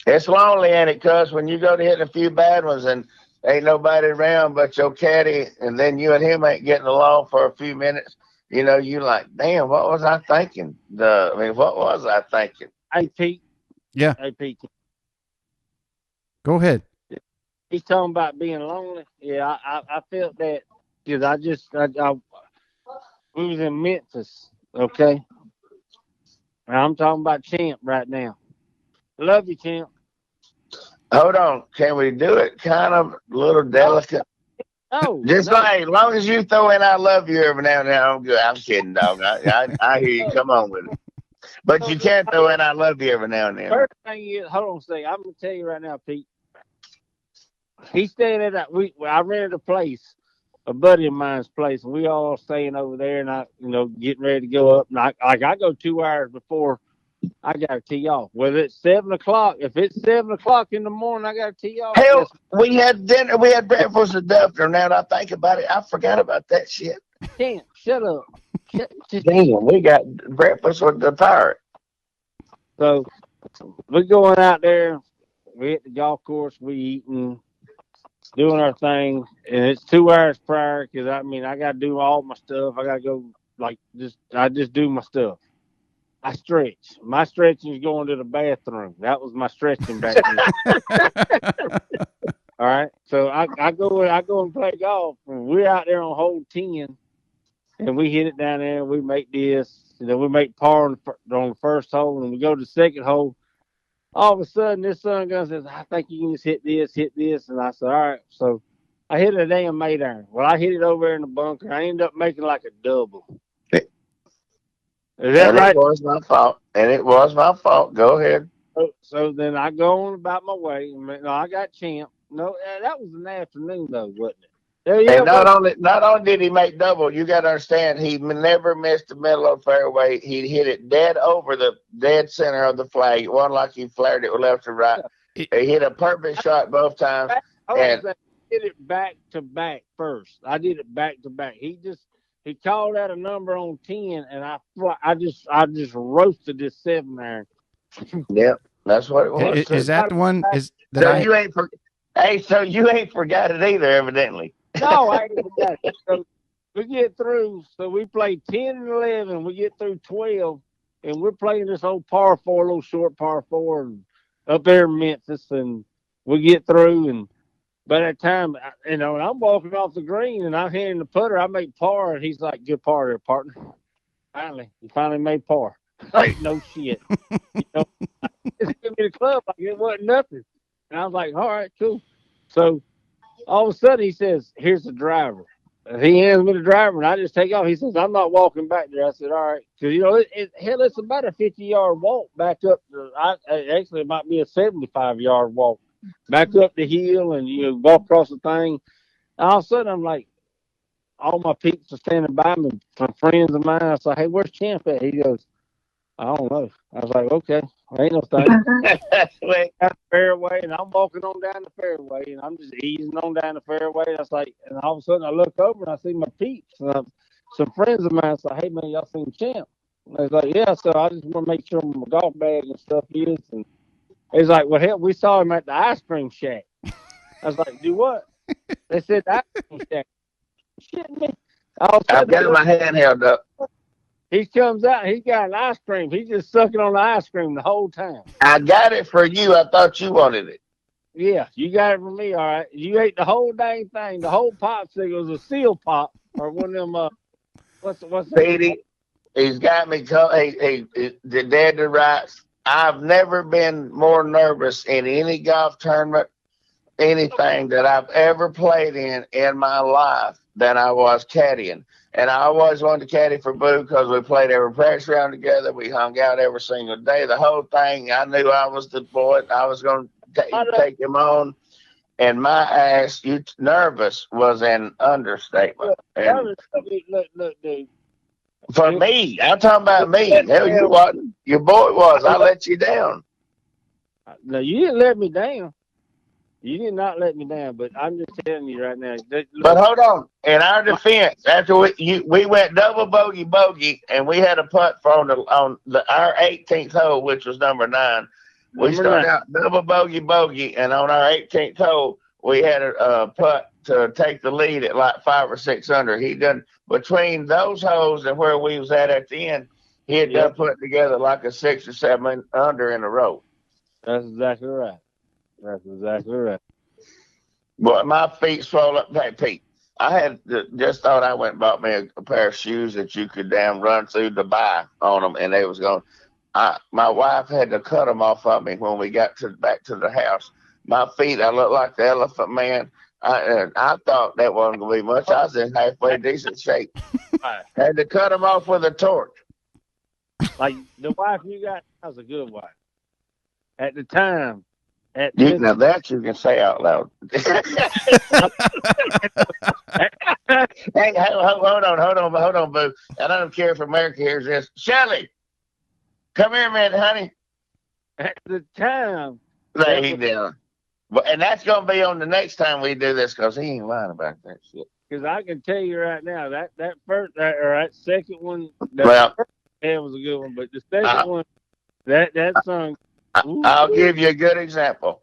It's lonely, ain't it? Cuz when you go to hit a few bad ones and ain't nobody around but your caddy, and then you and him ain't getting along for a few minutes, you like, damn, what was I thinking? What was I thinking? Hey, Pete. Yeah. Hey, Pete. Go ahead. He's talking about being lonely. Yeah, I felt that because we was in Memphis, okay? And I'm talking about Champ right now. Love you, Champ. Hold on. Can we do it kind of a little delicate? Oh, just like, as long as you throw in I love you every now and then, I'm good. I'm kidding, dog. I hear you. Come on with it. But you can throw in I love you every now and then. First thing is, hold on a second. I'm going to tell you right now, Pete. He's staying at I rented a place, a buddy of mine's place, and we all staying over there, and I, getting ready to go up. And I go 2 hours before I got to tee off. Whether it's 7 o'clock, if it's 7 o'clock in the morning, I got to tee off. Hell, we had dinner, we had breakfast at Duffner. Now that I think about it, I forgot about that shit. Damn, shut up. Damn, we got breakfast with the pirate. So we're going out there. We hit the golf course. We eating, doing our thing, and it's 2 hours prior because I got to do all my stuff. I got to go I just do my stuff. I stretch. My stretching is going to the bathroom. That was my stretching back then. All right. So I go and play golf. And we're out there on hole 10, and we hit it down there. And we make this. And then we make par on the first hole, and we go to the second hole. All of a sudden, this son gun says, I think you can just hit this. And I said, all right. So I hit a damn 8-iron. Well, I hit it over there in the bunker. I ended up making like a double. Is that right? It was my fault. Go ahead. So then I go on about my way. No, I got Champ. No, that was in the afternoon, though, wasn't it? And not only did he make double, you got to understand, he never missed the middle of the fairway. He hit it dead over the dead center of the flag. It wasn't like he flared it left or right. He hit a perfect shot both times. I did it back to back first. I did it back to back. He called out a number on 10, and I just roasted this 7-iron. Yep, that's what it was. Is that the one? So you ain't forgot it either, evidently. No, I ain't forgot it. So we get through. So we play 10 and 11. We get through 12, and we're playing this old par 4, little short par 4, and up there in Memphis, and we get through, and by that time, I'm walking off the green, and I'm hitting the putter. I make par, and he's like, good par there, partner. He finally made par. Like, no shit. Just give me the club like it wasn't nothing. And I was like, all right, cool. So all of a sudden, he says, here's the driver. And he hands me the driver, and I just take off. He says, I'm not walking back there. I said, all right. Because, it's about a 50-yard walk back up. Actually, it might be a 75-yard walk. Back up the hill and walk across the thing. All of a sudden, I'm like, all my peeps are standing by me, some friends of mine. I was like, hey, where's Champ at? He goes, I don't know. I was like, okay, ain't no thing. Went down the fairway, and I'm walking on down the fairway, and I'm just easing on down the fairway. And I was like, and all of a sudden I look over and I see my peeps. And some friends of mine said, hey, man, y'all seen Champ? And I was like, yeah. So I just want to make sure my golf bag and stuff is. And he's like, well, hell, we saw him at the ice cream shack. I was like, do what? They said the ice cream shack. Shitting me. I've got my hand held up. He comes out, he's got an ice cream. He's just sucking on the ice cream the whole time. I got it for you. I thought you wanted it. Yeah, you got it for me, all right. You ate the whole dang thing. The whole popsicle was a seal pop or one of them. What's Petey, he's got me. The dead to rights. I've never been more nervous in any golf tournament, anything that I've ever played in my life than I was caddying. And I always wanted to caddy for Boo because we played every practice round together. We hung out every single day. The whole thing, I knew I was the boy. I was going to take him on. And my ass, nervous was an understatement. Look, dude. For me, I'm talking about me. Hell, you wasn't. Your boy was. I let you down. No, you didn't let me down. You did not let me down, but I'm just telling you right now. But hold on. In our defense, after we went double bogey, and we had a putt for on our 18th hole, which was number 9. We started out double bogey, and on our 18th hole, we had a putt to take the lead at like 5 or 6 under. He done between those holes and where we was at the end, he had done put together like a 6 or 7 under in a row. That's exactly right. That's exactly right. But my feet swole up. Hey, Pete, I had just thought I went and bought me a pair of shoes that you could damn run through the buy on them, and they was going. My wife had to cut them off of me when we got back to the house. My feet, I looked like the Elephant Man. I thought that wasn't going to be much. I was in halfway decent shape. Had to cut them off with a torch. Like the wife you got, that was a good wife. At the time. Now that you can say out loud. Hey, hold on, Boo. I don't care if America hears this. Shelly, come here a minute, honey. At the time. Lay down. And that's going to be on the next time we do this because he ain't lying about that shit. Because I can tell you right now, that second one, it was a good one, but the second one, that song. I'll give you a good example.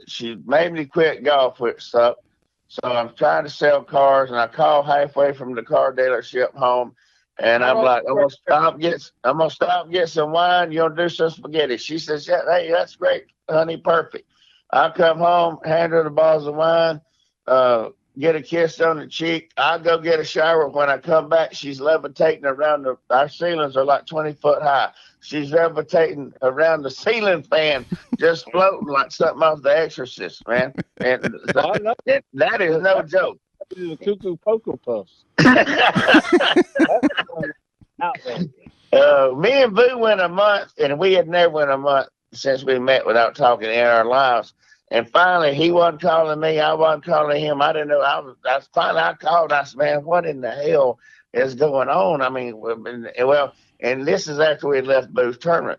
She made me quit golf with stuff, so I'm trying to sell cars, and I call halfway from the car dealership home, and I'm like, I'm gonna stop get some wine. You'll do some spaghetti. She says, yeah, hey, that's great, honey, perfect. I come home, hand her the bottles of wine, get a kiss on the cheek. I go get a shower. When I come back, she's levitating around our ceilings are like 20 foot high. She's levitating around the ceiling fan, just floating like something off The Exorcist, man. And that is no joke. The cuckoo poker puffs. Me and Boo went a month, and we had never went a month since we met without talking in our lives. And finally, he wasn't calling me. I wasn't calling him. I didn't know. I called. I said, man, what in the hell is going on? I mean, and this is after we left Boo's tournament.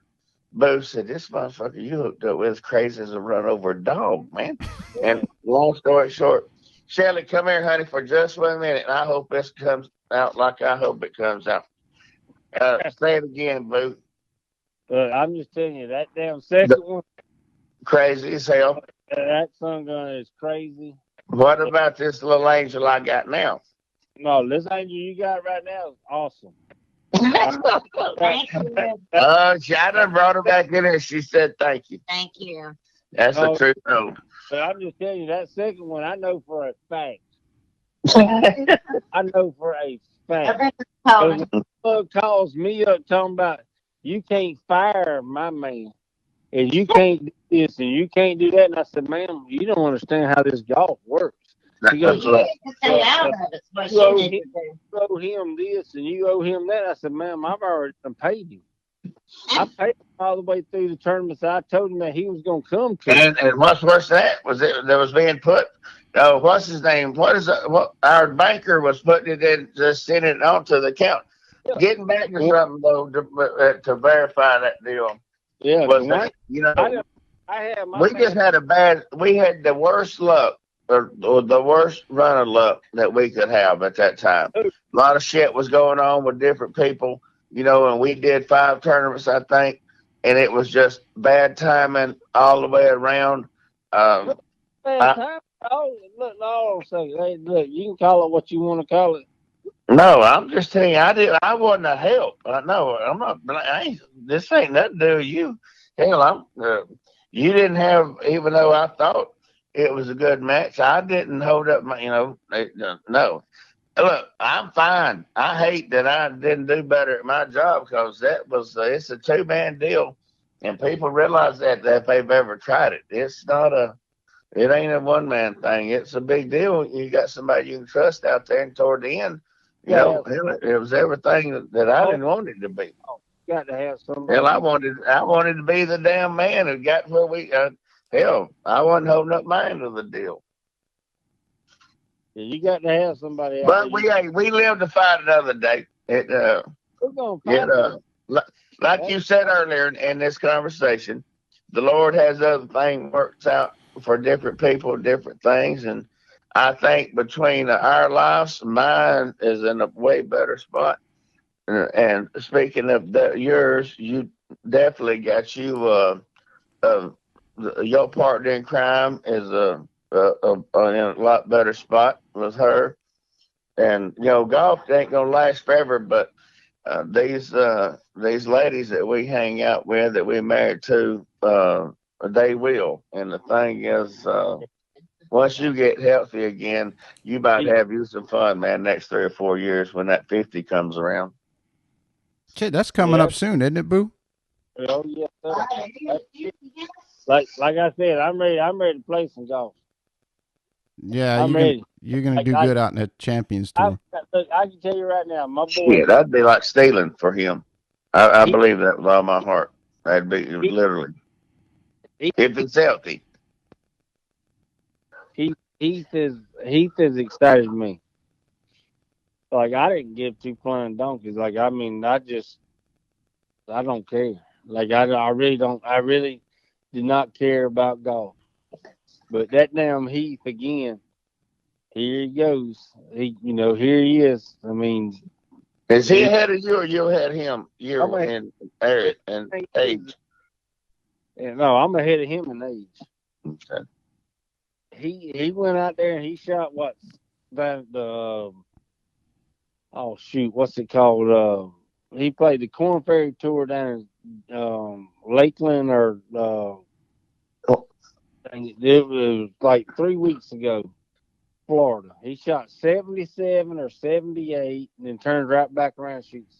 Boo said, this motherfucker you hooked up with is crazy as a run over a dog, man. And long story short, Shelly, come here, honey, for just 1 minute. And I hope this comes out like I hope it comes out. Say it again, Boo. I'm just telling you, that damn second one. Crazy as hell. That song is crazy. What about this little angel I got now? No, this angel you got right now is awesome. Thank you. I done brought her back in here. She said, thank you. Thank you. That's the truth. But I'm just telling you, that second one, I know for a fact. I know for a fact. When calls me up talking about, you can't fire my man, and you can't do this, and you can't do that. And I said, ma'am, you don't understand how this golf works. He goes, you owe him this, and you owe him that. I said, ma'am, I've already paid him. I paid him all the way through the tournament. So I told him that he was going to come to and what's worse than that was that was being put Oh, what's his name? What is what our banker was putting it in, just sending it onto the account. Getting back to something though to verify that deal Yeah, was that I had my we just had we had the worst luck or the worst run of luck that we could have at that time. A lot of shit was going on with different people, and we did 5 tournaments, I think, and it was just bad timing all the way around. bad time. Oh, look, no, say, hey, look, you can call it what you want to call it. No, I'm just telling you, I wasn't a help. No, I'm not. This ain't nothing to do with you. Hell, you didn't have, even though I thought it was a good match, I didn't hold up my, no. Look, I'm fine. I hate that I didn't do better at my job because it's a 2-man deal, and people realize that if they've ever tried it, it ain't a 1-man thing. It's a big deal. You got somebody you can trust out there, and toward the end. It was everything that I didn't want it to be. Got to have somebody. Hell, I wanted to be the damn man who got where we. Hell, I wasn't holding up my end of the deal. Yeah, you got to have somebody. But we live to fight another day. We're gonna fight like you said earlier in this conversation, the Lord has other things works out for different people, different things, and I think between our lives, mine is in a way better spot. And speaking of yours, you definitely got your partner in crime is in a lot better spot with her. And golf ain't gonna last forever, but these ladies that we hang out with, that we married to, they will. And the thing is, once you get healthy again, you might have you some fun, man, next 3 or 4 years when that 50 comes around. Shit, that's coming up soon, isn't it, Boo? Oh yeah. Like I said, I'm ready to play some golf. Yeah, you're gonna do good out in the Champions Tour. I can tell you right now, my boy. Shit, that'd be like stealing for him. I believe that with all my heart. That'd be literally if it's healthy. Heath is excited to me. Like, I didn't give 2 flying donkeys. Like, I mean, I don't care. Like, I really don't. I really did not care about golf. But that damn Heath again. Here he goes. Here he is. I mean, is he ahead of you, or you ahead of him? You and Eric and age. No, I'm ahead of him in age. Okay. He went out there and he shot what's the oh shoot, what's it called? He played the Corn Ferry Tour down in Lakeland, or it was like 3 weeks ago, Florida. He shot 77 or 78, and then turned right back around and shoots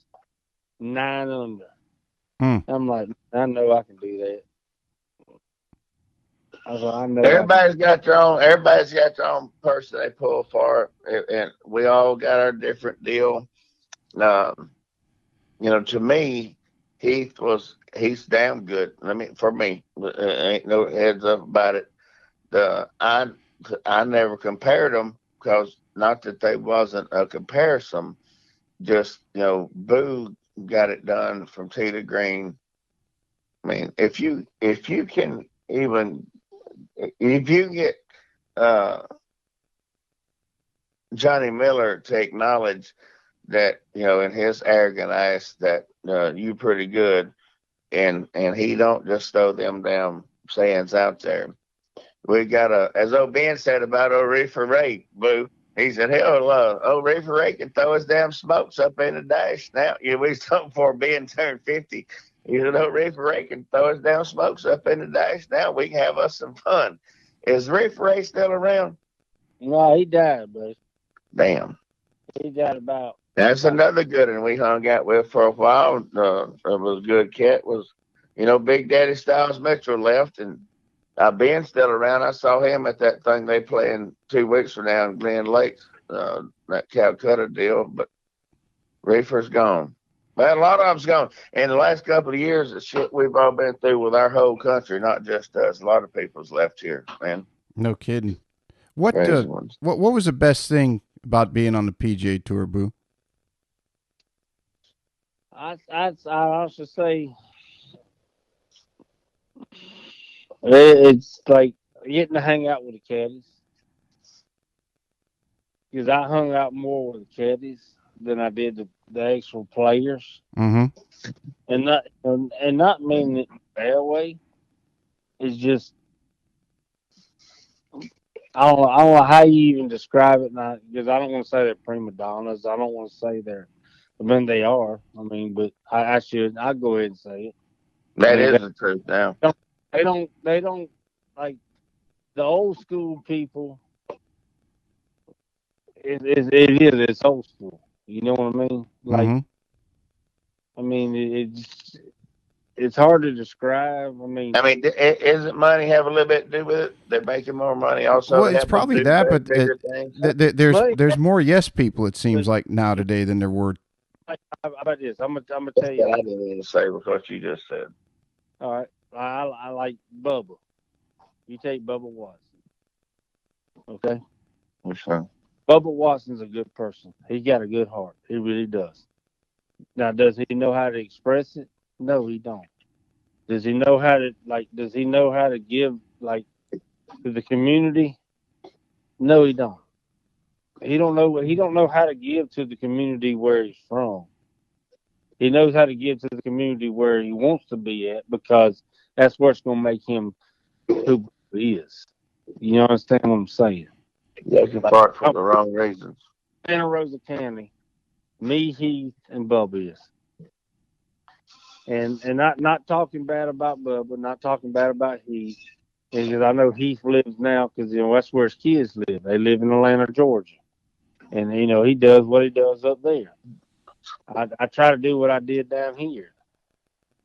9 under. I'm like, I know I can do that. I know everybody's got their own person they pull for, and we all got our different deal. To me, he's damn good. For me, ain't no heads up about it. I never compared them, because not that they wasn't a comparison, just Boo got it done from tee to green. I mean, if you can even if you get Johnny Miller to acknowledge that, in his arrogant ass, that you pretty good, and he don't just throw them damn sayings out there. We got as old Ben said about old Reefer Ray, Boo. He said, hell, old Reefer Ray can throw his damn smokes up in the dash. Now, we was talking before Ben turned 50. He said, old Reefer Ray can throw his damn smokes up in the dash. Now we can have us some fun. Is Reefer Ray still around? No, he died, bro. Damn. He died about. That's another good one we hung out with for a while. It was a good cat. Was, Big Daddy Styles Mitchell left, and Ben's still around. I saw him at that thing they playing 2 weeks from now in Glen Lakes, that Calcutta deal. But Reefer's gone. But a lot of them's gone. In the last couple of years, the shit we've all been through with our whole country, not just us. A lot of people's left here, man. No kidding. What Crazy ones. what was the best thing about being on the PGA Tour, Boo? I also say it's like getting to hang out with the caddies, because I hung out more with the caddies than I did the actual players, Mm-hmm. and not meaning it in a bad way. It's just I don't know how you even describe it, because I don't want to say they're prima donnas. I don't want to say I mean, they are. I mean, but I should. I go ahead and say it. I That mean, is the truth now. they don't like the old school people. It's old school. You know what I mean? Like, Mm-hmm. I mean, it's hard to describe. I mean, Isn't money have a little bit to do with it? They're making more money. Also, Well, to it's help them probably do that, but bigger things. money. there's more yes people. It seems But like now today than there were. how about this? I'm gonna That's tell you. what I didn't even say with what you just said. All right, I like Bubba. You take Bubba Watson. Okay, Which one? Bubba Watson's a good person. He got a good heart. He really does. Now, does he know how to express it? No, he don't. Does he know how to Does he know how to give to the community? No, he don't. He don't know how to give to the community where he's from. He knows how to give to the community where he wants to be at, because that's what's going to make him who he is. You understand what I'm saying? Looking Like, for it for the wrong reasons. Santa Rosa County, me, Heath, and Bubba is. And not talking bad about Bubba, not talking bad about Heath, because I know Heath lives now, because that's where his kids live. They live in Atlanta, Georgia, and he does what he does up there. I try to do what I did down here.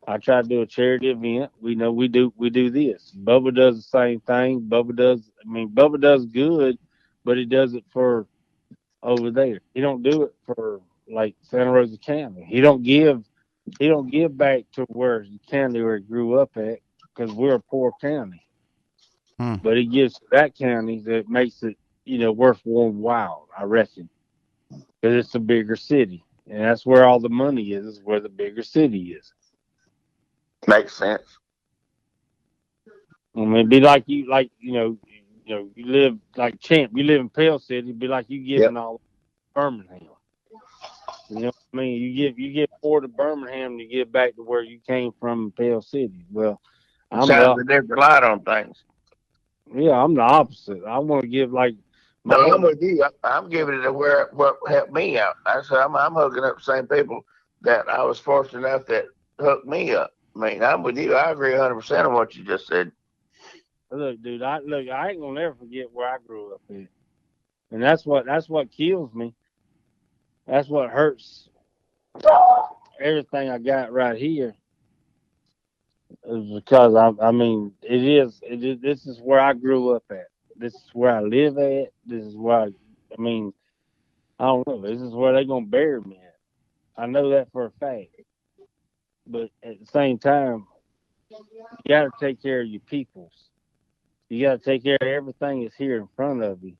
I try to do a charity event. We do this. Bubba does the same thing. Bubba does good, but he does it for over there. He don't do it for like Santa Rosa County. He don't give back to where the county where he grew up at, because we're a poor county. Hmm. But he gives to that county that makes it, worth one while, I reckon. Because it's a bigger city. And that's where all the money is where the bigger city is. Makes sense. I mean, it'd be like you live like Champ. You live in Pale City. It'd be like you Yep. giving all Birmingham. You know what I mean? You give more to Birmingham to give back to where you came from in Pale City. Well, I'm Shines the a different light on things. I'm the opposite. I want to give like No, my I'm with you. I'm giving it to where what helped me out. I'm hooking up the same people that I was fortunate enough that hooked me up. I mean, I'm with you. I agree 100% on what you just said. look, dude. I ain't gonna never forget where I grew up at, and that's what kills me. That's what hurts everything I got right here. Is because I mean it is this is where I grew up at. This is where I live at. This is where I mean I don't know. This is where they're gonna bury me at. I know that for a fact. But at the same time, you got to take care of your peoples. You got to take care of everything that's here in front of you.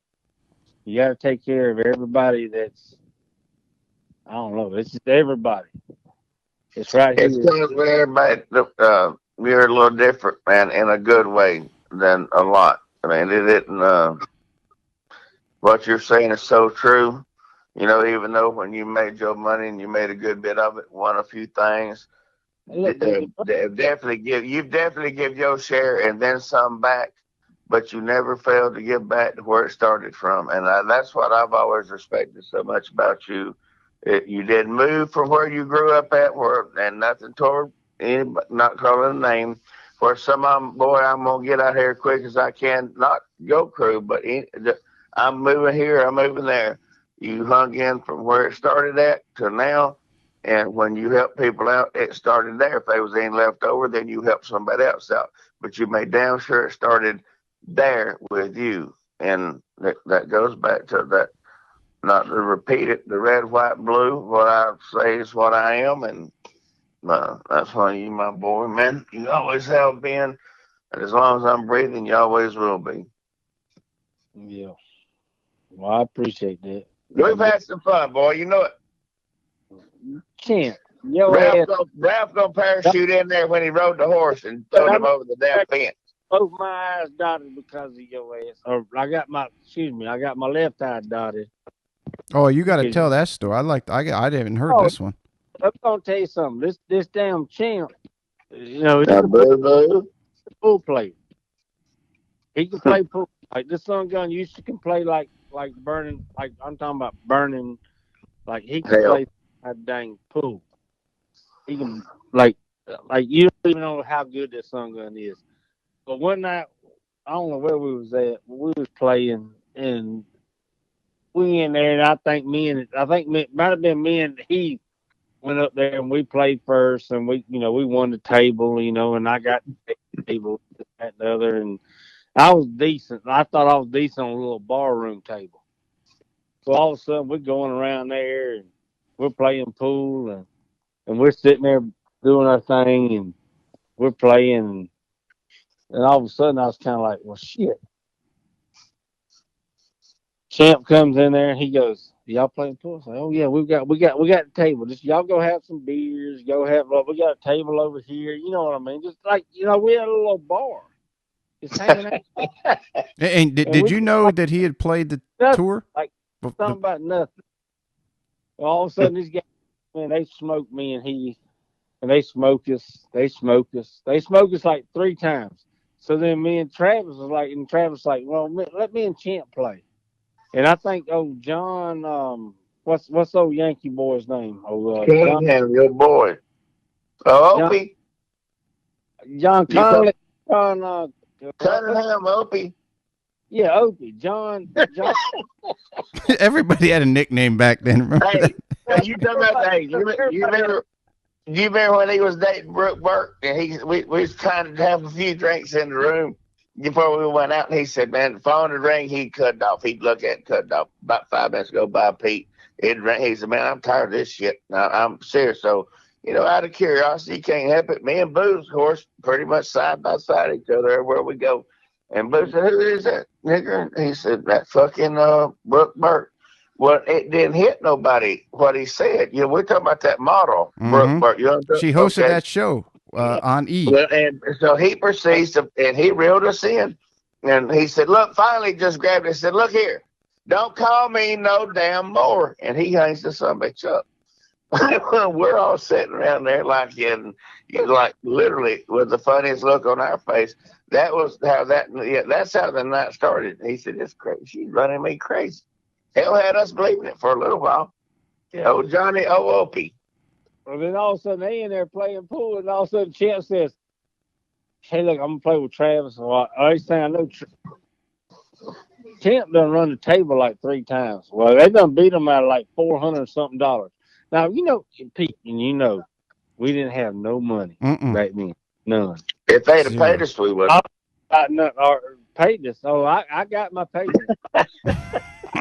You got to take care of everybody that's I don't know. It's just everybody. It's right It's here. because with everybody, we're a little different, man, in a good way than a lot. I mean, it isn't, what you're saying is so true. Even though when you made your money and you made a good bit of it, won a few things, Look, dude, you've definitely give your share and then some back, but you never failed to give back to where it started from, and that's what I've always respected so much about you. You didn't move from where you grew up at, and nothing toward anybody, not calling a name. Where some of them, boy, I'm gonna get out here quick as I can, not go crew, but I'm moving here, I'm moving there. You hung in from where it started at to now. And when you help people out, it started there. If there was any left over, then you help somebody else out. But you made damn sure it started there with you. And that goes back to that, not to repeat it, the red, white, blue. What I say is what I am. And that's why you, my boy, man. You always have been. And as long as I'm breathing, you always will be. yeah. Well, I appreciate that. We've had some fun, boy. You know it. Champ, your ass. Ralph gonna parachute in there when he rode the horse and throw him over the damn fence. Both my eyes dotted because of your ass. Or I got my left eye dotted. Oh, you got to tell that story. I haven't heard this one. I'm gonna tell you something. This damn champ, you know, he's Boo-boo. a pool player. He can play pool. Like this son gun used to can play like burning. Like I'm talking about burning. Like he can play a dang pool. He can like you don't even know how good this son gun is. But one night, I don't know where we was at. We was playing and we in there, and I think it might have been me and he went up there and we played first, and we won the table, and I got the table and the other, and I was decent. I thought I was decent on a little bar room table. So all of a sudden we're going around there and we're playing pool and we're sitting there doing our thing and we're playing, and all of a sudden I was kind of like, well, shit. Champ comes in there and he goes, "Y'all playing pool?" I say, "Oh yeah, we got the table. Just y'all go have some beers. We got a table over here. You know what I mean? Just like we had a little bar, just hanging out." And did you know that he had played the tour? Like something about nothing. All of a sudden, these guys, man, they smoked me and he, and they smoked us. They smoked us like 3 times. So then me and Travis was like, "Well, let me and Champ play." And I think, John, what's old Yankee boy's name? Cunningham, your boy. Opie. John Conley. John, Cunningham, Opie. Yeah, Opie. John. Everybody had a nickname back then. Remember Hey, you talking about? Hey, you remember when he was dating Brooke Burke, and we was trying to have a few drinks in the room before we went out, and he said, "Man, the phone would ring, he'd cut it off. He'd look at it and cut it off." About 5 minutes go by, Pete. He'd ring. He said, "Man, I'm tired of this shit. Now, I'm serious." So, out of curiosity, you can't help it. Me and Boo's, of course, pretty much side by side each other everywhere we go. And Boo said, "Who is that nigger?" He said, "That fucking Brooke Burke." Well, it didn't hit nobody what he said. We're talking about that model, Brooke Burke. You know what I'm She hosted that show on E. Well, and so he proceeds to, and he reeled us in. And he said, "Look," finally just grabbed it and said, "Look here, don't call me no damn more." And he hangs the son of a bitch up. We're all sitting around there like literally with the funniest look on our face. That was how that's how the night started. He said, "It's crazy. She's running me crazy." Hell had us believing it for a little while. Yeah. Oh, Johnny Opie. Well, then all of a sudden they in there playing pool, and all of a sudden Champ says, "Hey, look, I'm gonna play with Travis." So I know Champ done run the table like 3 times. Well, they done beat him out of like $400 something. Now Pete, and we didn't have no money back then, none. If they'd have paid us, we would. Or paid us. Oh, I got my payment.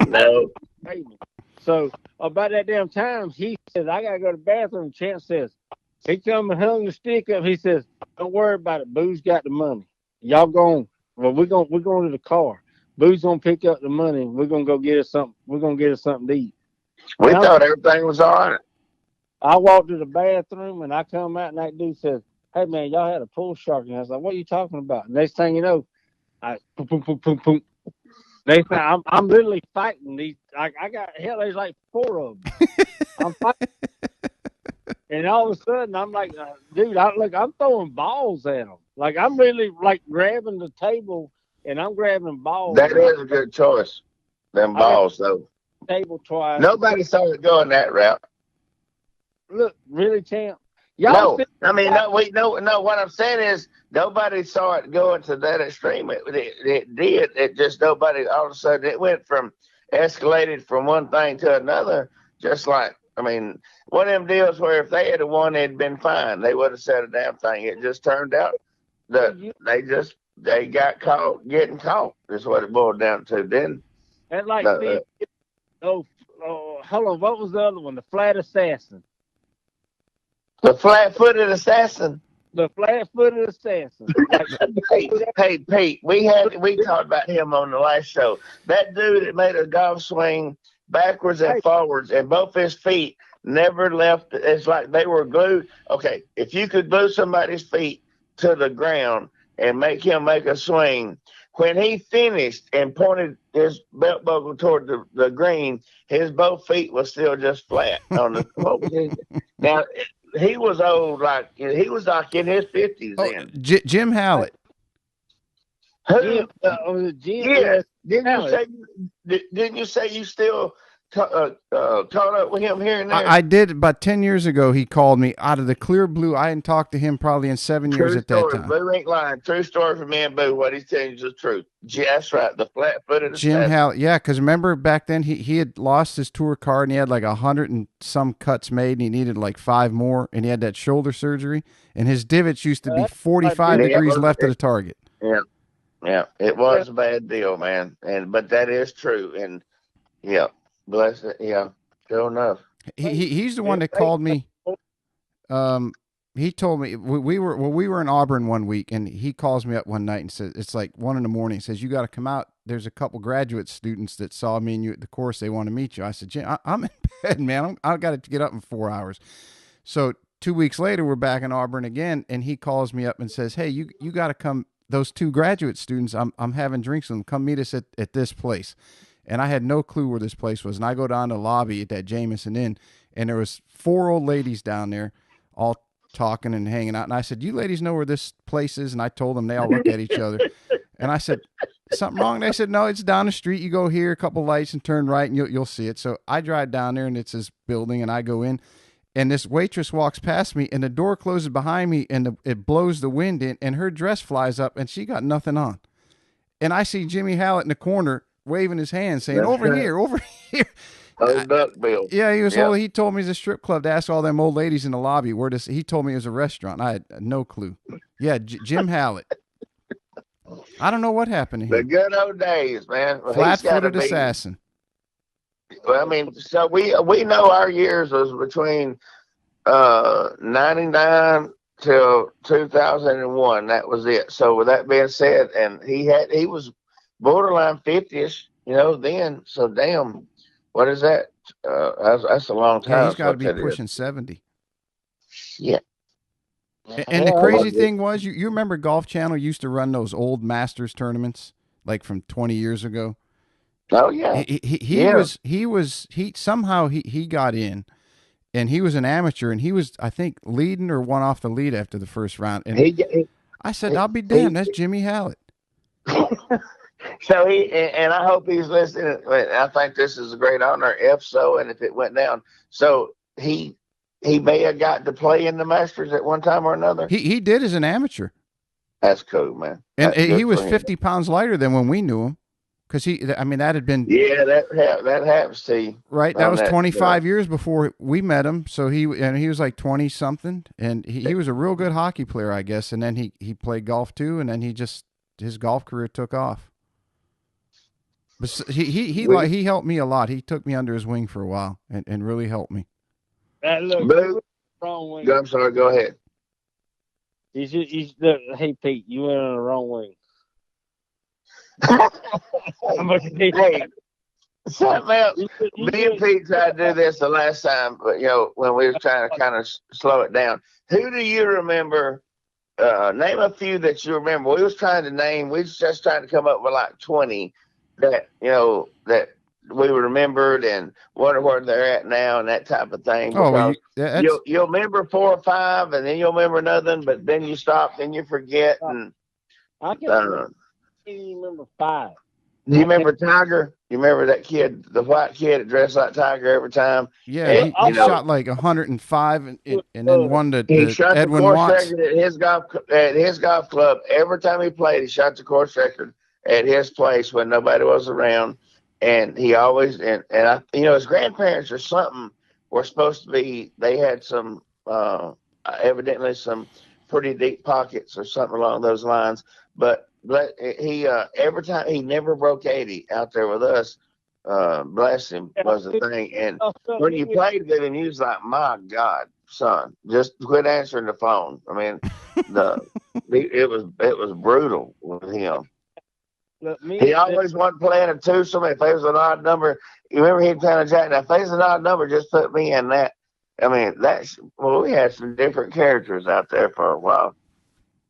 No. So about that damn time, he says, "I gotta go to the bathroom." Champ says, he come and hung the stick up. He says, "Don't worry about it. Boo's got the money. Y'all going? Well, we're going to the car. Boo's gonna pick up the money. We're gonna go get us something. We're gonna get us something to eat." We thought everything was all right. I walked to the bathroom and I come out and that dude says, "Hey man, y'all had a pool shark." And I was like, "What are you talking about?" Next thing you know, boom, boom, boom, boom, boom. Next thing I'm literally fighting these. I got there's like 4 of them. I'm fighting, and all of a sudden I'm like, dude, I'm throwing balls at them. Like I'm really like grabbing the table and I'm grabbing balls. That is a good choice. Them balls though. Table twice. Nobody saw it going that route. Look, really, Champ. No, I mean, no. What I'm saying is nobody saw it going to that extreme. It did. It just nobody. All of a sudden, it went from escalated from one thing to another. Just like, I mean, one of them deals where if they had won, it'd been fine. They would have said a damn thing. It just turned out that they got caught getting caught. Is what it boiled down to. Then and like hold on. What was the other one? The flat assassin. The flat-footed assassin. the flat-footed assassin. Like, Hey, Pete, we talked about him on the last show. That dude that made a golf swing backwards and forwards, and both his feet never left. It's like they were glued. Okay, if you could glue somebody's feet to the ground and make him make a swing, when he finished and pointed his belt buckle toward the green, his both feet was still just flat on the. What was his, now he was old, like he was like in his 50s then. Jim Hallett. Jim, Yeah, didn't you say you still caught up with him here and there? I did. About 10 years ago, he called me out of the clear blue. I hadn't talked to him probably in 7 years at that time. Boo ain't lying. True story from me and Boo. What he's telling you is the truth. That's right. The flat-footed Jim assassin. Hallett. Yeah, because remember back then he had lost his tour card and he had like 100 and some cuts made and he needed like 5 more and he had that shoulder surgery and his divots used to be 45 degrees left of the target. Yeah, it was a bad deal, man. But that is true. And yeah, bless it. Yeah, sure enough. He's the one that called me. He told me we were in Auburn one week, and he calls me up one night and says it's like 1 a.m. He says you got to come out. There's a couple graduate students that saw me and you at the course. They want to meet you. I said, Jim, I'm in bed, man. I got to get up in 4 hours. So 2 weeks later, we're back in Auburn again, and he calls me up and says, hey, you got to come. Those 2 graduate students, I'm having drinks with them. Come meet us at this place. And I had no clue where this place was. And I go down to the lobby at that Jameson Inn, and there was 4 old ladies down there all talking and hanging out. And I said, you ladies know where this place is? And I told them. They all look at each other. And I said, something wrong? They said, no, it's down the street. You go here, a couple lights, and turn right, and you'll see it. So I drive down there, and it's this building, and I go in. And this waitress walks past me, and the door closes behind me, and it blows the wind in, and her dress flies up, and she got nothing on. And I see Jimmy Hallett in the corner waving his hand, saying, over here. Old Duck Bill. Yeah, he was old. He told me it's a strip club to ask all them old ladies in the lobby where this. He told me it was a restaurant. I had no clue. Yeah, Jim Hallett. I don't know what happened to him. The good old days, man. Well, flat-footed assassin. Well, I mean, so we know our years was between 99 till 2001. That was it. So with that being said, and he was borderline 50ish, then. So damn, what is that? That's a long time. Yeah, he's got to be pushing 70. Yeah. And the crazy thing was, you remember Golf Channel used to run those old Masters tournaments, like from 20 years ago. Oh yeah. He somehow got in, and he was an amateur, and he was, I think, leading or one off the lead after the first round. And I said, I'll be damned. That's Jimmy Hallett. So and I hope he's listening. I think this is a great honor, if so, and if it went down. So he may have got to play in the Masters at one time or another. He did as an amateur. That's cool, man. And he was 50 pounds lighter than when we knew him. Because that had been... Yeah, that happens to you. Right, that was 25 years before we met him. So he was like 20-something. And he was a real good hockey player, I guess. And then he played golf too. And then his golf career took off. But he helped me a lot. He took me under his wing for a while and really helped me. Look, wrong wing. I'm sorry, go ahead. Hey, Pete, you went on the wrong wing. Hey, something else. Me and Pete tried to do this the last time, but when we were trying to kind of slow it down. Who do you remember? Name a few that you remember. We was just trying to come up with like 20 that that we remembered and wonder where they're at now and that type of thing. Oh, you'll remember 4 or 5, and then you'll remember nothing, but then you stop, then you forget, and I can't even remember 5. Do you remember Tiger? You remember that kid, the white kid that dressed like Tiger every time? Yeah, he shot like 105 and then won the Edwin Watts. At his golf club. Every time he played, he shot the course record at his place when nobody was around. And he always his grandparents or something were supposed to be. They had some evidently some pretty deep pockets or something along those lines. But he every time he never broke 80 out there with us. Bless him, was the thing. And when you played with him, he was like, my God. son. Just quit answering the phone. I mean, it was brutal with him. Look, He always wanted playing a twosome. If there was an odd number, you remember he'd play a jack. Now, if there's an odd number, just put me in that. I mean, we had some different characters out there for a while.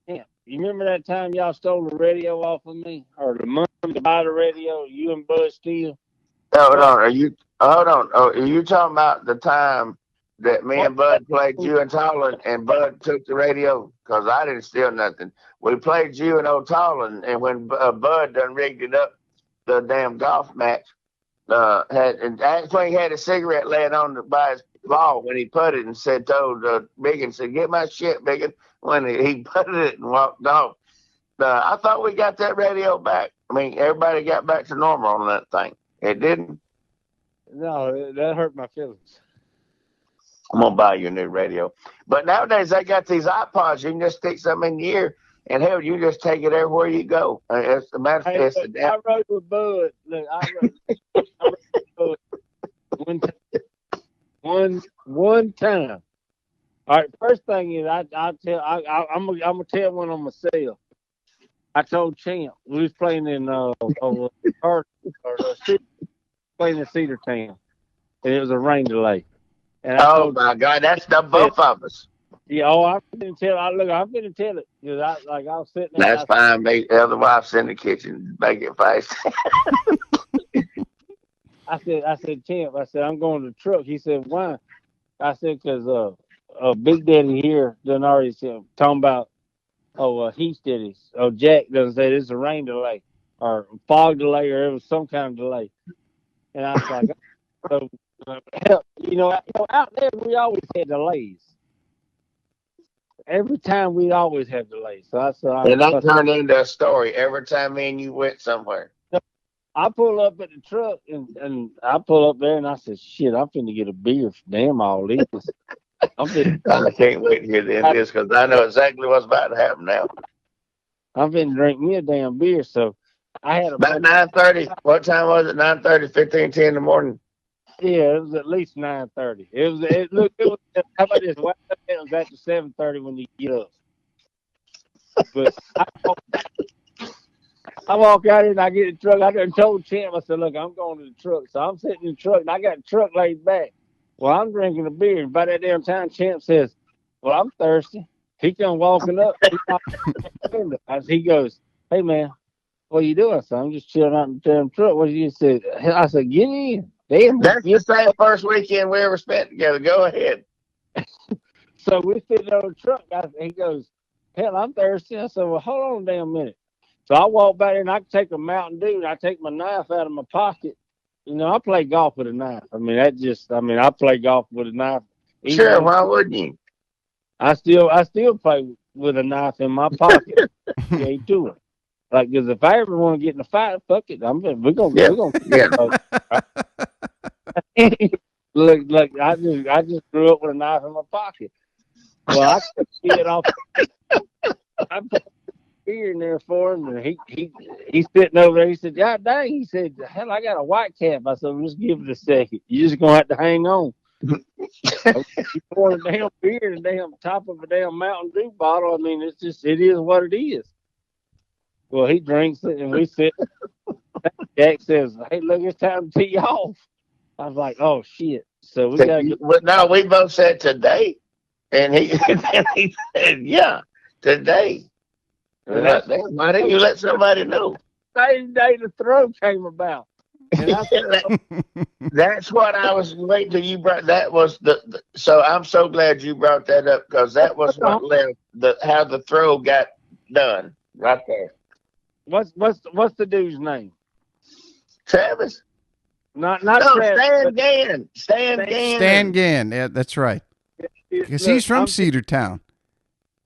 Yeah. You remember that time y'all stole the radio off of me? Or the money to buy the radio, you and Bud Steele? Hold on. Hold on. Oh, are you talking about the time that me and Bud played you and Tolan and Bud took the radio? Because I didn't steal nothing. We played you and O'Tolan, and when Bud done rigged it up, the damn golf match, he had a cigarette laying on by his ball when he putted and told Biggin, said, "Get my shit, Biggin," when he putted it and walked off. I thought we got that radio back. I mean, everybody got back to normal on that thing. It didn't. No, that hurt my feelings. I'm gonna buy you a new radio. But nowadays they got these iPods. You can just stick something in your ear, and hell, you just take it everywhere you go. I rode with Bud. Look, I rode with Bud one time. All right. First thing is, I'm gonna tell one on myself. I told Champ we was playing in playing in Cedar Town, and it was a rain delay. And my God, that's the both of us. Yeah, I've been to tell it because I was sitting there. That's fine, mate. The other wife's in the kitchen, make it fast. I said, Champ, I'm going to the truck. He said, why? I said, because Big Daddy here done already said, talking about, he said it. Jack doesn't say it's a rain delay or fog delay or it was some kind of delay. And I was like, so, out there we always had delays. Every time we'd always have delays. So that turned into a story every time me and you went somewhere. I pull up at the truck and I pull up there and I said, shit, I'm finna get a beer for damn all these. I can't wait to hear the end of this because I know exactly what's about to happen now. I'm finna drink me a damn beer. So I had about 9:30. What time was it? 9:30, 15:10 in the morning. Yeah, it was at least 9:30. It was how about this? It was after 7:30 when you get up. But I walk out here and I get in the truck. I done told Champ, I said, look, I'm going to the truck. So I'm sitting in the truck and I got the truck laid back. Well, I'm drinking a beer. And by that damn time, Champ says, well, I'm thirsty. He come walking up. He goes, hey, man, what are you doing? So I'm just chilling out in the damn truck. What did you say? I said, get in. Damn, that's the same first weekend we ever spent together. Go ahead. So we sitting on the truck. He goes, hell, I'm thirsty. I said, well, hold on a damn minute. So I walk back there and I take a Mountain Dew and I take my knife out of my pocket. I play golf with a knife. I play golf with a knife. Sure, why wouldn't you? I still play with a knife in my pocket. Yeah, do it. Like, because if I ever want to get in a fight, fuck it. We're gonna. Look, I just grew up with a knife in my pocket. Well, I could see it off. I put beer in there for him, and he's sitting over there. He said, God dang, he said, hell, I got a white cap. I said, well, just give it a second. You're just gonna have to hang on. You pour a damn beer in the damn top of a damn Mountain Dew bottle. I mean, it is what it is. Well, he drinks it, and we sit. Jack says, hey, look, it's time to tee off. I was like, oh, shit. So we got to no, we both said today. And he said, yeah, today. Why didn't you let somebody know? Same day the throw came about. And I said, that's what I was waiting till you brought. That was so I'm so glad you brought that up because that was what led how the throw got done right there. What's the dude's name? Travis. Not Travis. Stan Gann. Yeah, that's right. Because he's from Cedartown.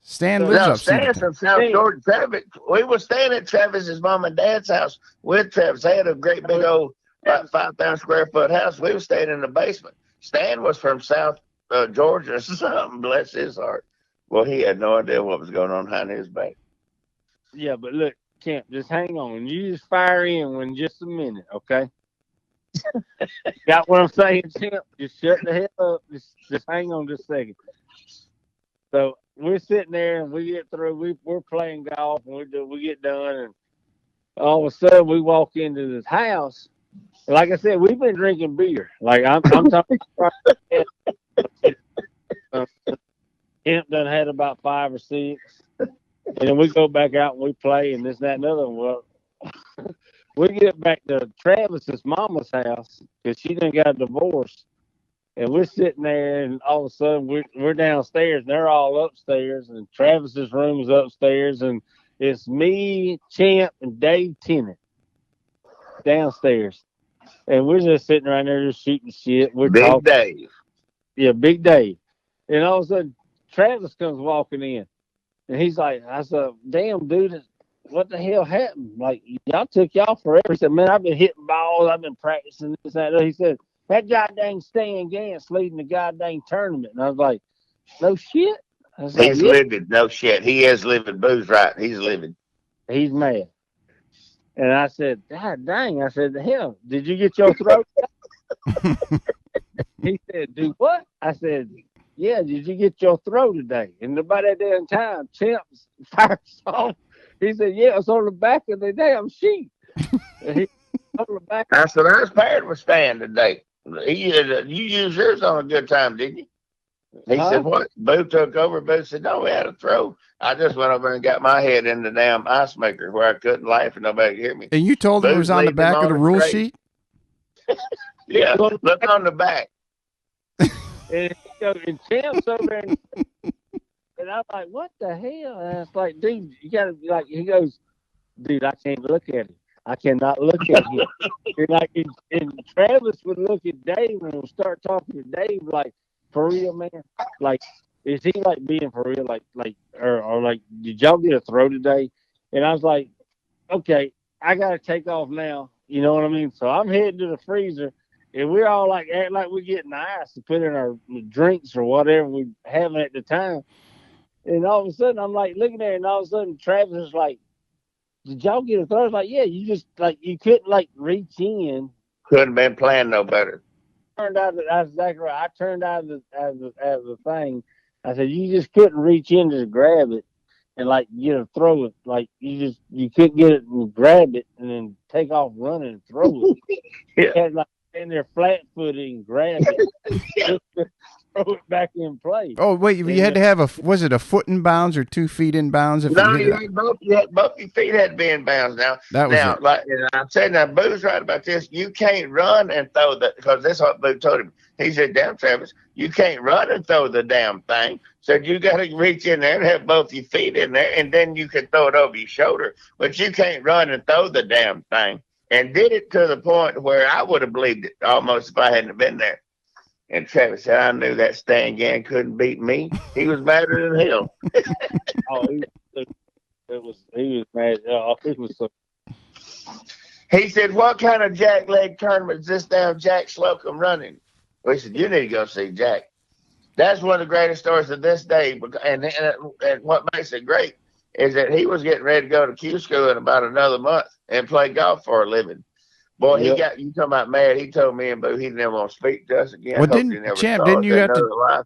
Stan lives up Stan's from South Georgia. Travis, we were staying at Travis's mom and dad's house with Travis. They had a great big old 5,000 square foot house. We were staying in the basement. Stan was from South Georgia or something, bless his heart. Well, he had no idea what was going on behind his back. Yeah, but look, Champ, just hang on. You just fire in just a minute, okay? Got what I'm saying, Champ? Just shut the hell up. Just hang on just a second. So we're sitting there and we get through. We're playing golf and we get done, and all of a sudden we walk into this house. Like I said, we've been drinking beer. Like I'm talking. Kemp done had about 5 or 6, and then we go back out and we play and this, that, and other. Well, we get back to Travis's mama's house because she done got a divorce, and we're sitting there, and all of a sudden we're downstairs, and they're all upstairs, and Travis's room is upstairs, and it's me, Champ, and Dave Tennant downstairs, and we're just sitting right there just shooting shit. We're Big talking. Dave. Yeah, Big Dave, and all of a sudden Travis comes walking in, and he's like, I said, damn, dude, what the hell happened? Like, y'all took y'all forever. He said, man, I've been hitting balls. I've been practicing this, that. He said, that goddamn Stan Gant's leading the goddamn tournament. And I was like, no shit? I was He's like, livid. No shit. He is livid. Boo's right. He's livid. He's mad. And I said, God dang. I said, the hell, did you get your throat? He said, do what? I said, yeah, did you get your throw today? And about that damn time, Champ's fires off. He said, yeah, it's on the back of the damn sheet. On the back. I said, I was paired with Stan today. You used yours on a good time, didn't you? He said, what? Boo took over. Boo said, no, we had a throw. I just went over and got my head in the damn ice maker where I couldn't laugh and nobody could hear me. And you told him it was on the back of the rule sheet? Yeah, look on the back. And Champ's over there, and I'm like, what the hell? And it's like, dude, you got to be like, he goes, dude, I can't look at him. I cannot look at him. and Travis would look at Dave and would start talking to Dave like, for real, man? Like, is he like being for real? Or like, did y'all get a throw today? And I was like, okay, I got to take off now. You know what I mean? So I'm heading to the freezer. And we're all like acting like we're getting ice to put in our drinks or whatever we having at the time. And all of a sudden, I'm like looking at it, and all of a sudden, Travis is like, did y'all get a throw? I was like, yeah, you just, like, you couldn't, like, reach in. Couldn't have been planned no better. Turned out that's exactly right. I turned out of the thing. I said, you just couldn't reach in to grab it and, like, throw it. Like, you couldn't get it and grab it and then take off running and throw it. Yeah. You had, like, in there flat-footed and grab it. Yeah. Throw it back in play. Oh, wait, you had to have was it a foot in bounds or 2 feet in bounds? No, both your feet had to be in bounds now. That was it. Like, and I'm saying, now, Boo's right about this. You can't run and throw because that's what Boo told him. He said, damn, Travis, you can't run and throw the damn thing. So you got to reach in there and have both your feet in there, and then you can throw it over your shoulder. But you can't run and throw the damn thing. And did it to the point where I would have believed it almost if I hadn't been there. And Travis said, I knew that Stan Gann couldn't beat me. He was madder than hell. He was mad. It was so. He said, what kind of jack leg tournament is this damn Jack Slocum running? Well, he said, you need to go see Jack. That's one of the greatest stories of this day. And what makes it great is that he was getting ready to go to Q school in about another month and play golf for a living. Boy, you talking about mad. He told me and Boo he didn't want to speak to us again. Well, didn't you have to? Life.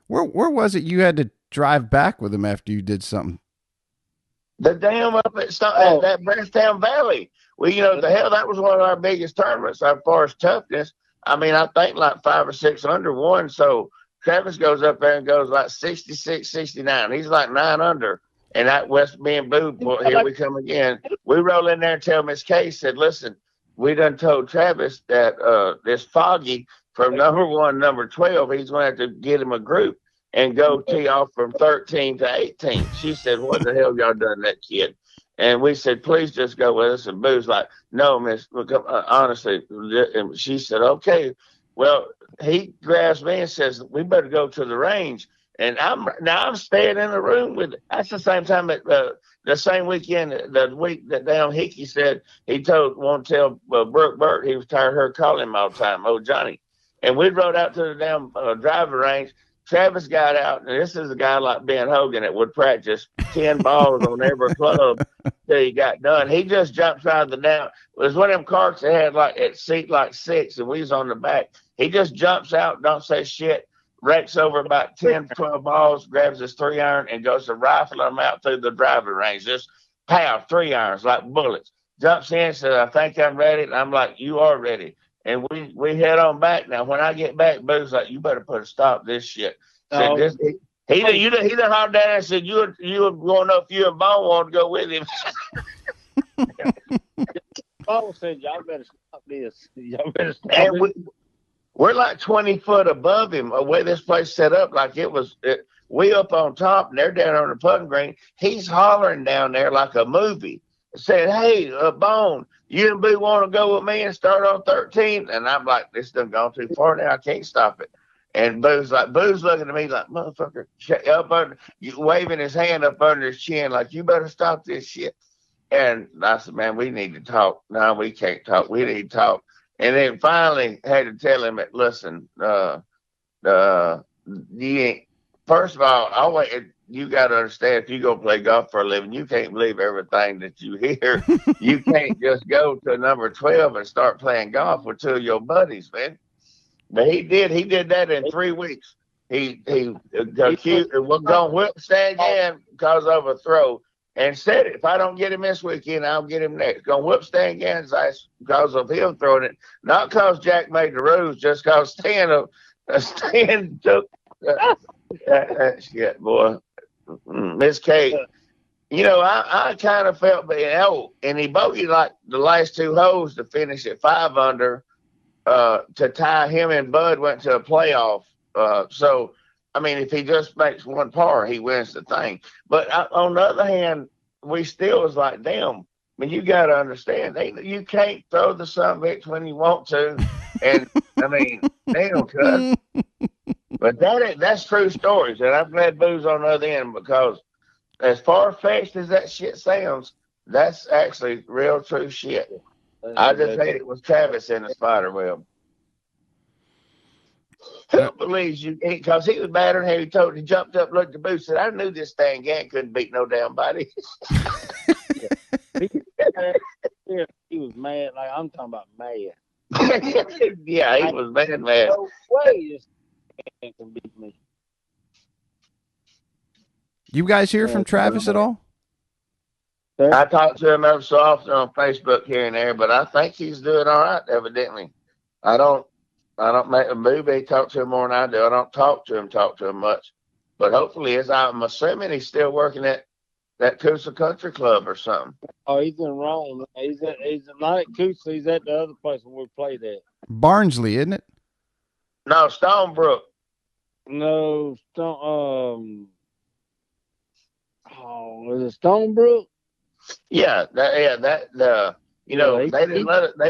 Where was it you had to drive back with him after you did something? The damn up at that Brentstown Valley. Well, the hell, that was one of our biggest tournaments as far as toughness. I mean, I think like 5 or 6 under one. So Travis goes up there and goes like 66, 69. He's like 9 under. And that West, me and Boo, boy, here we come again. We roll in there and tell Miss Kay, said, listen, we done told Travis that this Foggy from number 1, number 12, he's going to have to get him a group and go tee off from 13 to 18. She said, what the hell y'all done that kid? And we said, please just go with us. And Boo's like, no, miss, honestly. And she said, okay. Well, he grabs me and says, we better go to the range. And I'm staying in the room with it. That's the same time that the same weekend, the week that down Hickey said he won't tell Brooke Burt he was tired of her calling him all the time, old Johnny. And we rode out to the damn driving range. Travis got out, and this is a guy like Ben Hogan that would practice 10 balls on every club till he got done. He just jumps out of the down. It was one of them carts that had like at seat like 6, and we was on the back. He just jumps out, don't say shit, rakes over about 10, 12 balls, grabs his 3-iron, and goes to rifle them out through the driving range. Just pow, 3-irons like bullets. Jumps in, says, I think I'm ready. And I'm like, you are ready. And we head on back. Now, when I get back, Boo's like, you better put a stop to this shit. Said, this, he done hauled down and said, you want to know if you and Bone want to go with him. Bone said, y'all better stop this. Y'all better stop this. We're like 20 foot above him, the way this place set up, like we up on top, and they're down on the putting green. He's hollering down there like a movie. Said, hey, Bone, you and Boo want to go with me and start on 13? And I'm like, this done gone too far now. I can't stop it. And Boo's looking at me like, motherfucker, waving his hand up under his chin like, you better stop this shit. And I said, man, we need to talk. No, we can't talk. We need to talk. And then finally had to tell him that, listen, first of all, you got to understand, if you go play golf for a living, you can't believe everything that you hear. You can't just go to number 12 and start playing golf with 2 of your buddies, man. But he did that in 3 weeks. He accused, was going to whip Stan again because of a throw. And said, if I don't get him this weekend, I'll get him next. Gonna whip Stan Gannon's ass because of him throwing it, not because Jack made the rules, just because Stan took shit, boy. Miss Kate, I kind of felt and he bogeyed like the last 2 holes to finish at 5 under to tie. Him and Bud went to a playoff. So. I mean, if he just makes 1 par, he wins the thing. But on the other hand, we still was like, damn. I mean, you got to understand, you can't throw the son of a bitch when you want to. And, I mean, damn, cuz. But that's true stories. And I'm glad Boo's on the other end, because as far-fetched as that shit sounds, that's actually real true shit. I just hate it with Travis in the spider web. Who believes you? Because he was better than heavy. He jumped up, looked at the boot, said, I knew this Stan Gann couldn't beat no damn body. He was mad. Like, I'm talking about mad. Yeah, he was mad. No way this Gann can beat me. You guys hear from Travis at all? I talk to him every so often on Facebook here and there, but I think he's doing all right, evidently. I don't make a movie talk to him more than I do. I don't talk to him much. But hopefully, I'm assuming he's still working at that Coosa Country Club or something. Oh, he's in Rome. He's not at Coosa. He's at the other place where we played at. Barnsley, isn't it? No, Stonebrook. No, is it Stonebrook? Yeah, they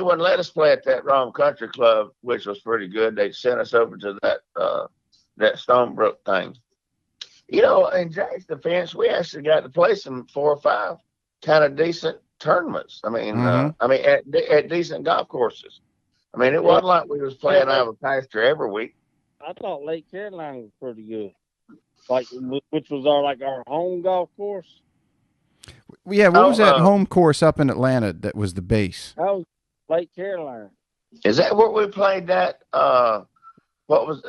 wouldn't let us play at that Rome Country Club, which was pretty good. They sent us over to that Stonebrook thing. In Jack's defense, we actually got to play some 4 or 5 kind of decent tournaments. I mean, at decent golf courses. I mean, it wasn't like we was playing out of a pasture every week. I thought Lake Carolina was pretty good, which was our home golf course. Yeah, what was that home course up in Atlanta that was the base? That was Lake Carolina. Is that where we played that? What was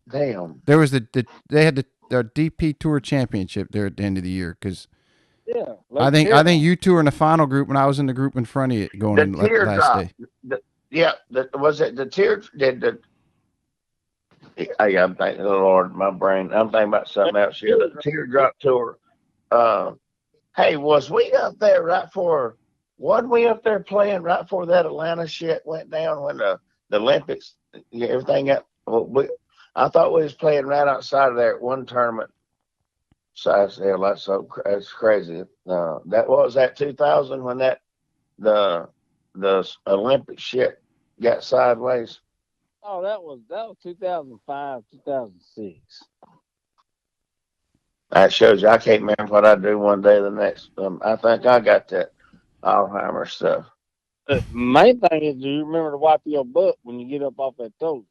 damn? There was they had the DP Tour Championship there at the end of the year, because I think you two were in the final group when I was in the group in front of you going in last day. Was it the tear? I'm thinking, oh Lord, my brain. I'm thinking about something else here. The Teardrop Tour. Hey, was we up there wasn't we up there playing right before that Atlanta shit went down when the Olympics, everything got, I thought we was playing right outside of there at one tournament. So that's crazy. That was that 2000 when the Olympic shit got sideways. Oh, that was 2005, 2006. That shows you I can't remember what I do one day or the next. I think I got that Alzheimer's stuff. The main thing is, do you remember to wipe your butt when you get up off that toilet?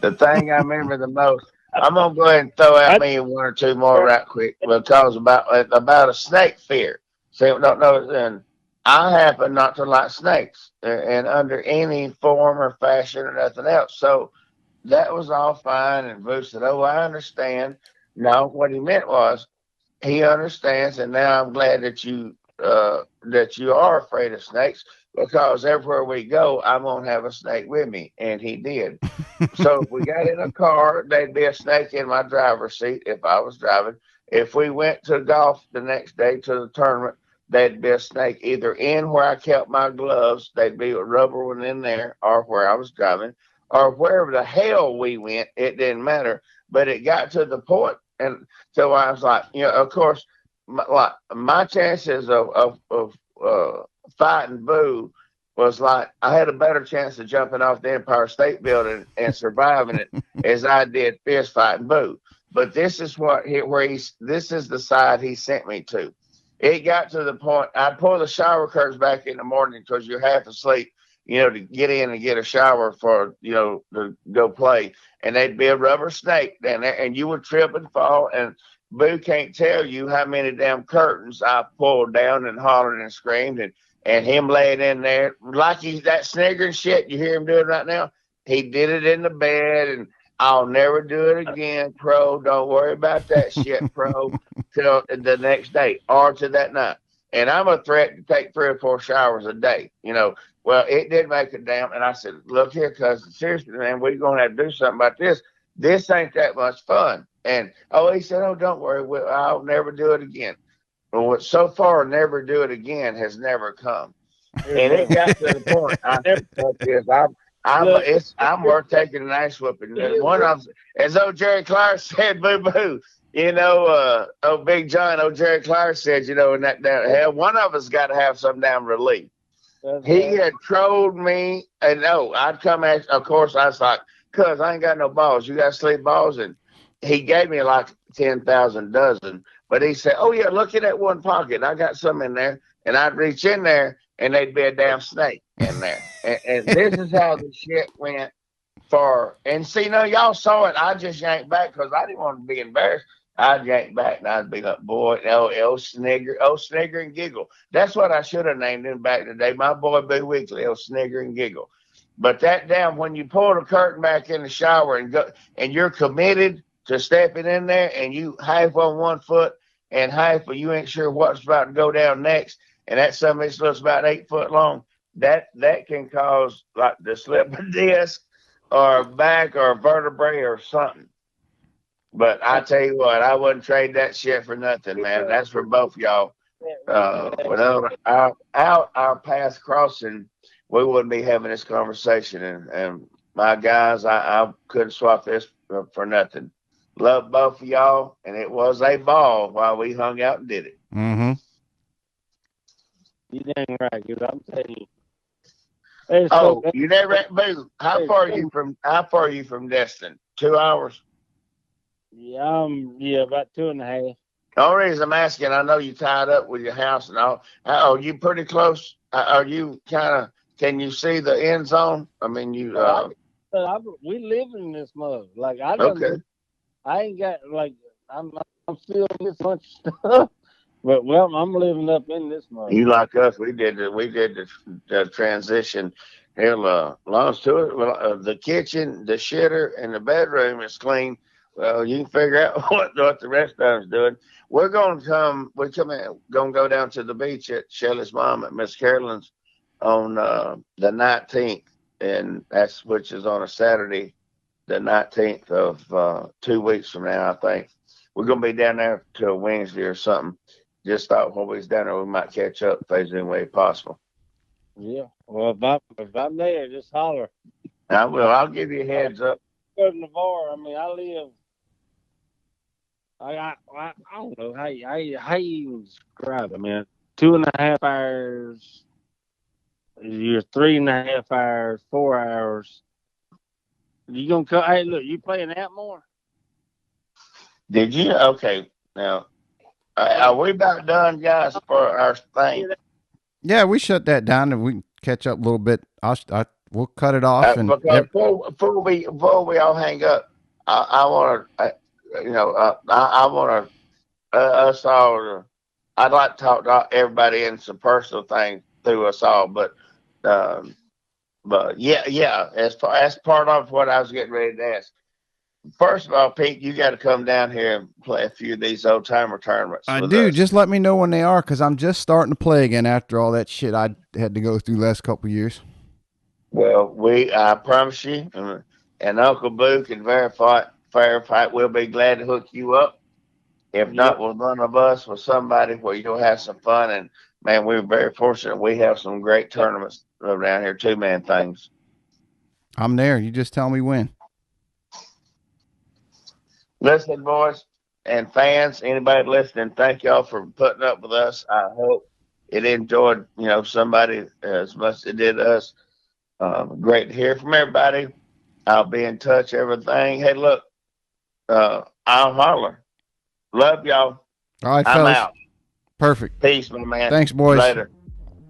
The thing I remember the most, I'm going to go ahead and throw out me 1 or 2 more right quick. We'll talk about a snake fear. See, don't know, and I happen not to like snakes and under any form or fashion or nothing else. So that was all fine. And Boo said, "Oh, I understand." No, what he meant was he understands, and now I'm glad that you are afraid of snakes because everywhere we go, I'm gonna have a snake with me, and he did. So if we got in a car, there'd be a snake in my driver's seat if I was driving. If we went to golf the next day to the tournament, there'd be a snake either in where I kept my gloves, there'd be a rubber one in there, or where I was driving, or wherever the hell we went, it didn't matter. But it got to the point, and so I was like, of course, my chances of fighting Boo was like I had a better chance of jumping off the Empire State Building and surviving it as I did fist fighting Boo. But this is this is the side he sent me to. It got to the point I'd pull the shower curtains back in the morning because you're half asleep, to get in and get a shower for, to go play. And there'd be a rubber snake down there and you would trip and fall. And Boo can't tell you how many damn curtains I pulled down and hollered and screamed and him laying in there like he's that sniggering shit you hear him doing right now. He did it in the bed, and I'll never do it again, Pro. Don't worry about that shit, Pro, till the next day or to that night. And I'm a threat to take 3 or 4 showers a day. Well, it did make a damn. And I said, look here, cousin, seriously, man, we're going to have to do something about this. This ain't that much fun. And, he said, oh, don't worry. I'll never do it again. Well, so far, never do it again has never come. And it got to the point. I never thought this. I'm worth taking an ass whooping. And one of them, as old Jerry Clark said, boo boo. Big John, Jerry Clark said, in that down hell, one of us got to have some damn relief. He had trolled me, and I'd come at. Of course, I was like, "Cuz I ain't got no balls. You got sleep balls?" And he gave me like 10,000 dozen. But he said, "Oh yeah, look in that one pocket. I got some in there." And I'd reach in there, and there'd be a damn snake in there. and this is how the shit went for. And see, y'all saw it. I just yanked back because I didn't want to be embarrassed. I'd yank back, and I'd be like, "Boy, Snigger and Giggle." That's what I should have named him back in the day. My boy, Boo Weekley, Snigger and Giggle. But that damn, when you pull the curtain back in the shower and go, and you're committed to stepping in there, and you half on one foot and half, but you ain't sure what's about to go down next, and that something looks about 8 foot long, that can cause like the slip of disc or back or vertebrae or something. But I tell you what, I wouldn't trade that shit for nothing, man. That's for both y'all. Without our paths crossing, we wouldn't be having this conversation. And my guys, I couldn't swap this for nothing. Love both of y'all, and it was a ball while we hung out and did it. Mm-hmm. You dang right, because I'm telling you. You never Boo. How far are you from Destin? 2 hours? Yeah, about 2.5. The only reason I'm asking, I know you tied up with your house and all. Are you pretty close? Are you can you see the end zone? I mean, we live in this mug. Like okay. I ain't got I'm still in this bunch of stuff, but I'm living up in this mug. You like us? We did the transition. Hell, long to it. Well, the kitchen, the shitter, and the bedroom is clean. Well, you can figure out what the rest of them's doing. We're going to come. We're going to go down to the beach at Shelley's mom at Miss Carolyn's on the 19th, and which is on a Saturday, the 19th of 2 weeks from now, I think. We're going to be down there till Wednesday or something. Just thought when we was down there, we might catch up if there's any way possible. Yeah. Well, if I'm there, just holler. I will. I'll give you a heads up. Go to Navarre. I mean, I live. I don't know how you even describe it, man. 2.5 hours. You're 3.5 hours, 4 hours. You gonna come? Hey, look, you playing that more? Did you? Okay. Now, are we about done, guys, for our thing? Yeah, we shut that down and we can catch up a little bit. We'll cut it off. Before we all hang up, I want to, I want to us all. I'd like to talk to everybody in some personal things through us all, but But yeah, as part of what I was getting ready to ask. First of all, Pete, you got to come down here and play a few of these old timer tournaments. I with do. us. Just let me know when they are, because I'm just starting to play again after all that shit I had to go through last couple of years. Well, I promise you, and Uncle Boo can verify. We'll be glad to hook you up. If not with one of us, with somebody where you'll have some fun. And man, we're very fortunate. We have some great tournaments down here, 2-man things. I'm there. You just tell me when. Listen, boys and fans, anybody listening, thank y'all for putting up with us. I hope it enjoyed, somebody as much as it did us. Great to hear from everybody. I'll be in touch, everything. Hey, look, I'll holler. Love y'all. All right, I'm fellas. out. Perfect. Peace, my man. Thanks, boys. Later.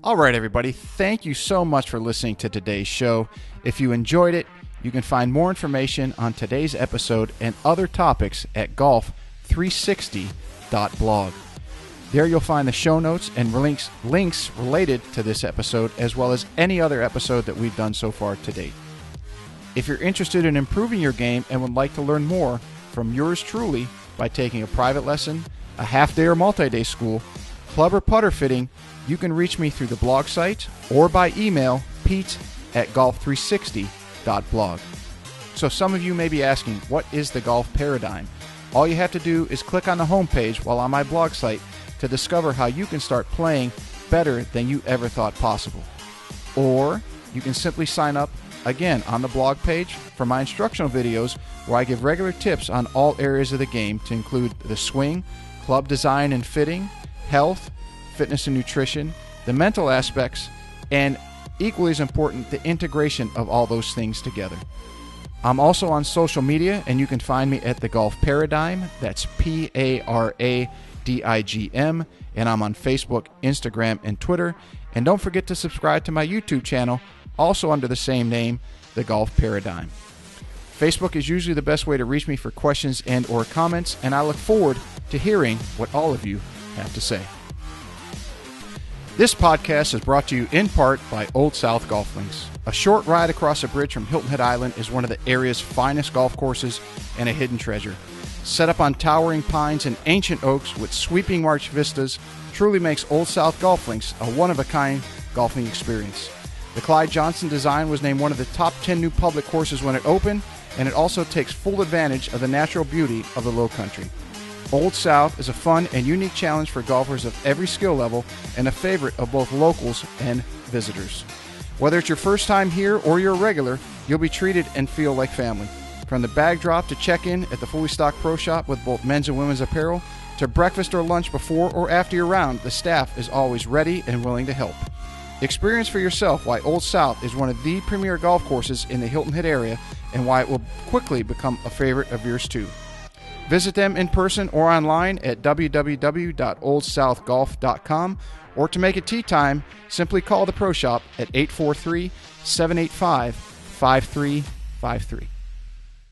All right, everybody. Thank you so much for listening to today's show. If you enjoyed it, you can find more information on today's episode and other topics at golf360.blog. There you'll find the show notes and links related to this episode, as well as any other episode that we've done so far to date. If you're interested in improving your game and would like to learn more from yours truly by taking a private lesson, a half-day or multi-day school, club or putter fitting, you can reach me through the blog site or by email, pete@golf360.blog. So some of you may be asking, what is the golf paradigm? All you have to do is click on the homepage while on my blog site to discover how you can start playing better than you ever thought possible. Or you can simply sign up, again, on the blog page for my instructional videos where I give regular tips on all areas of the game to include the swing, club design and fitting, health, fitness and nutrition, the mental aspects, and equally as important, the integration of all those things together. I'm also on social media, and you can find me at The Golf Paradigm. That's Paradigm, and I'm on Facebook, Instagram, and Twitter. And don't forget to subscribe to my YouTube channel, also under the same name, The Golf Paradigm. Facebook is usually the best way to reach me for questions and or comments, and I look forward to hearing what all of you have to say. This podcast is brought to you in part by Old South Golf Links. A short ride across a bridge from Hilton Head Island is one of the area's finest golf courses and a hidden treasure. Set up on towering pines and ancient oaks with sweeping marsh vistas, truly makes Old South Golf Links a one-of-a-kind golfing experience. The Clyde Johnson design was named one of the top 10 new public courses when it opened, and it also takes full advantage of the natural beauty of the Low Country. Old South is a fun and unique challenge for golfers of every skill level and a favorite of both locals and visitors. Whether it's your first time here or you're a regular, you'll be treated and feel like family. From the bag drop to check-in at the fully stocked pro shop with both men's and women's apparel, to breakfast or lunch before or after your round, the staff is always ready and willing to help. Experience for yourself why Old South is one of the premier golf courses in the Hilton Head area and why it will quickly become a favorite of yours too. Visit them in person or online at www.oldsouthgolf.com, or to make it tee time, simply call the pro shop at 843-785-5353.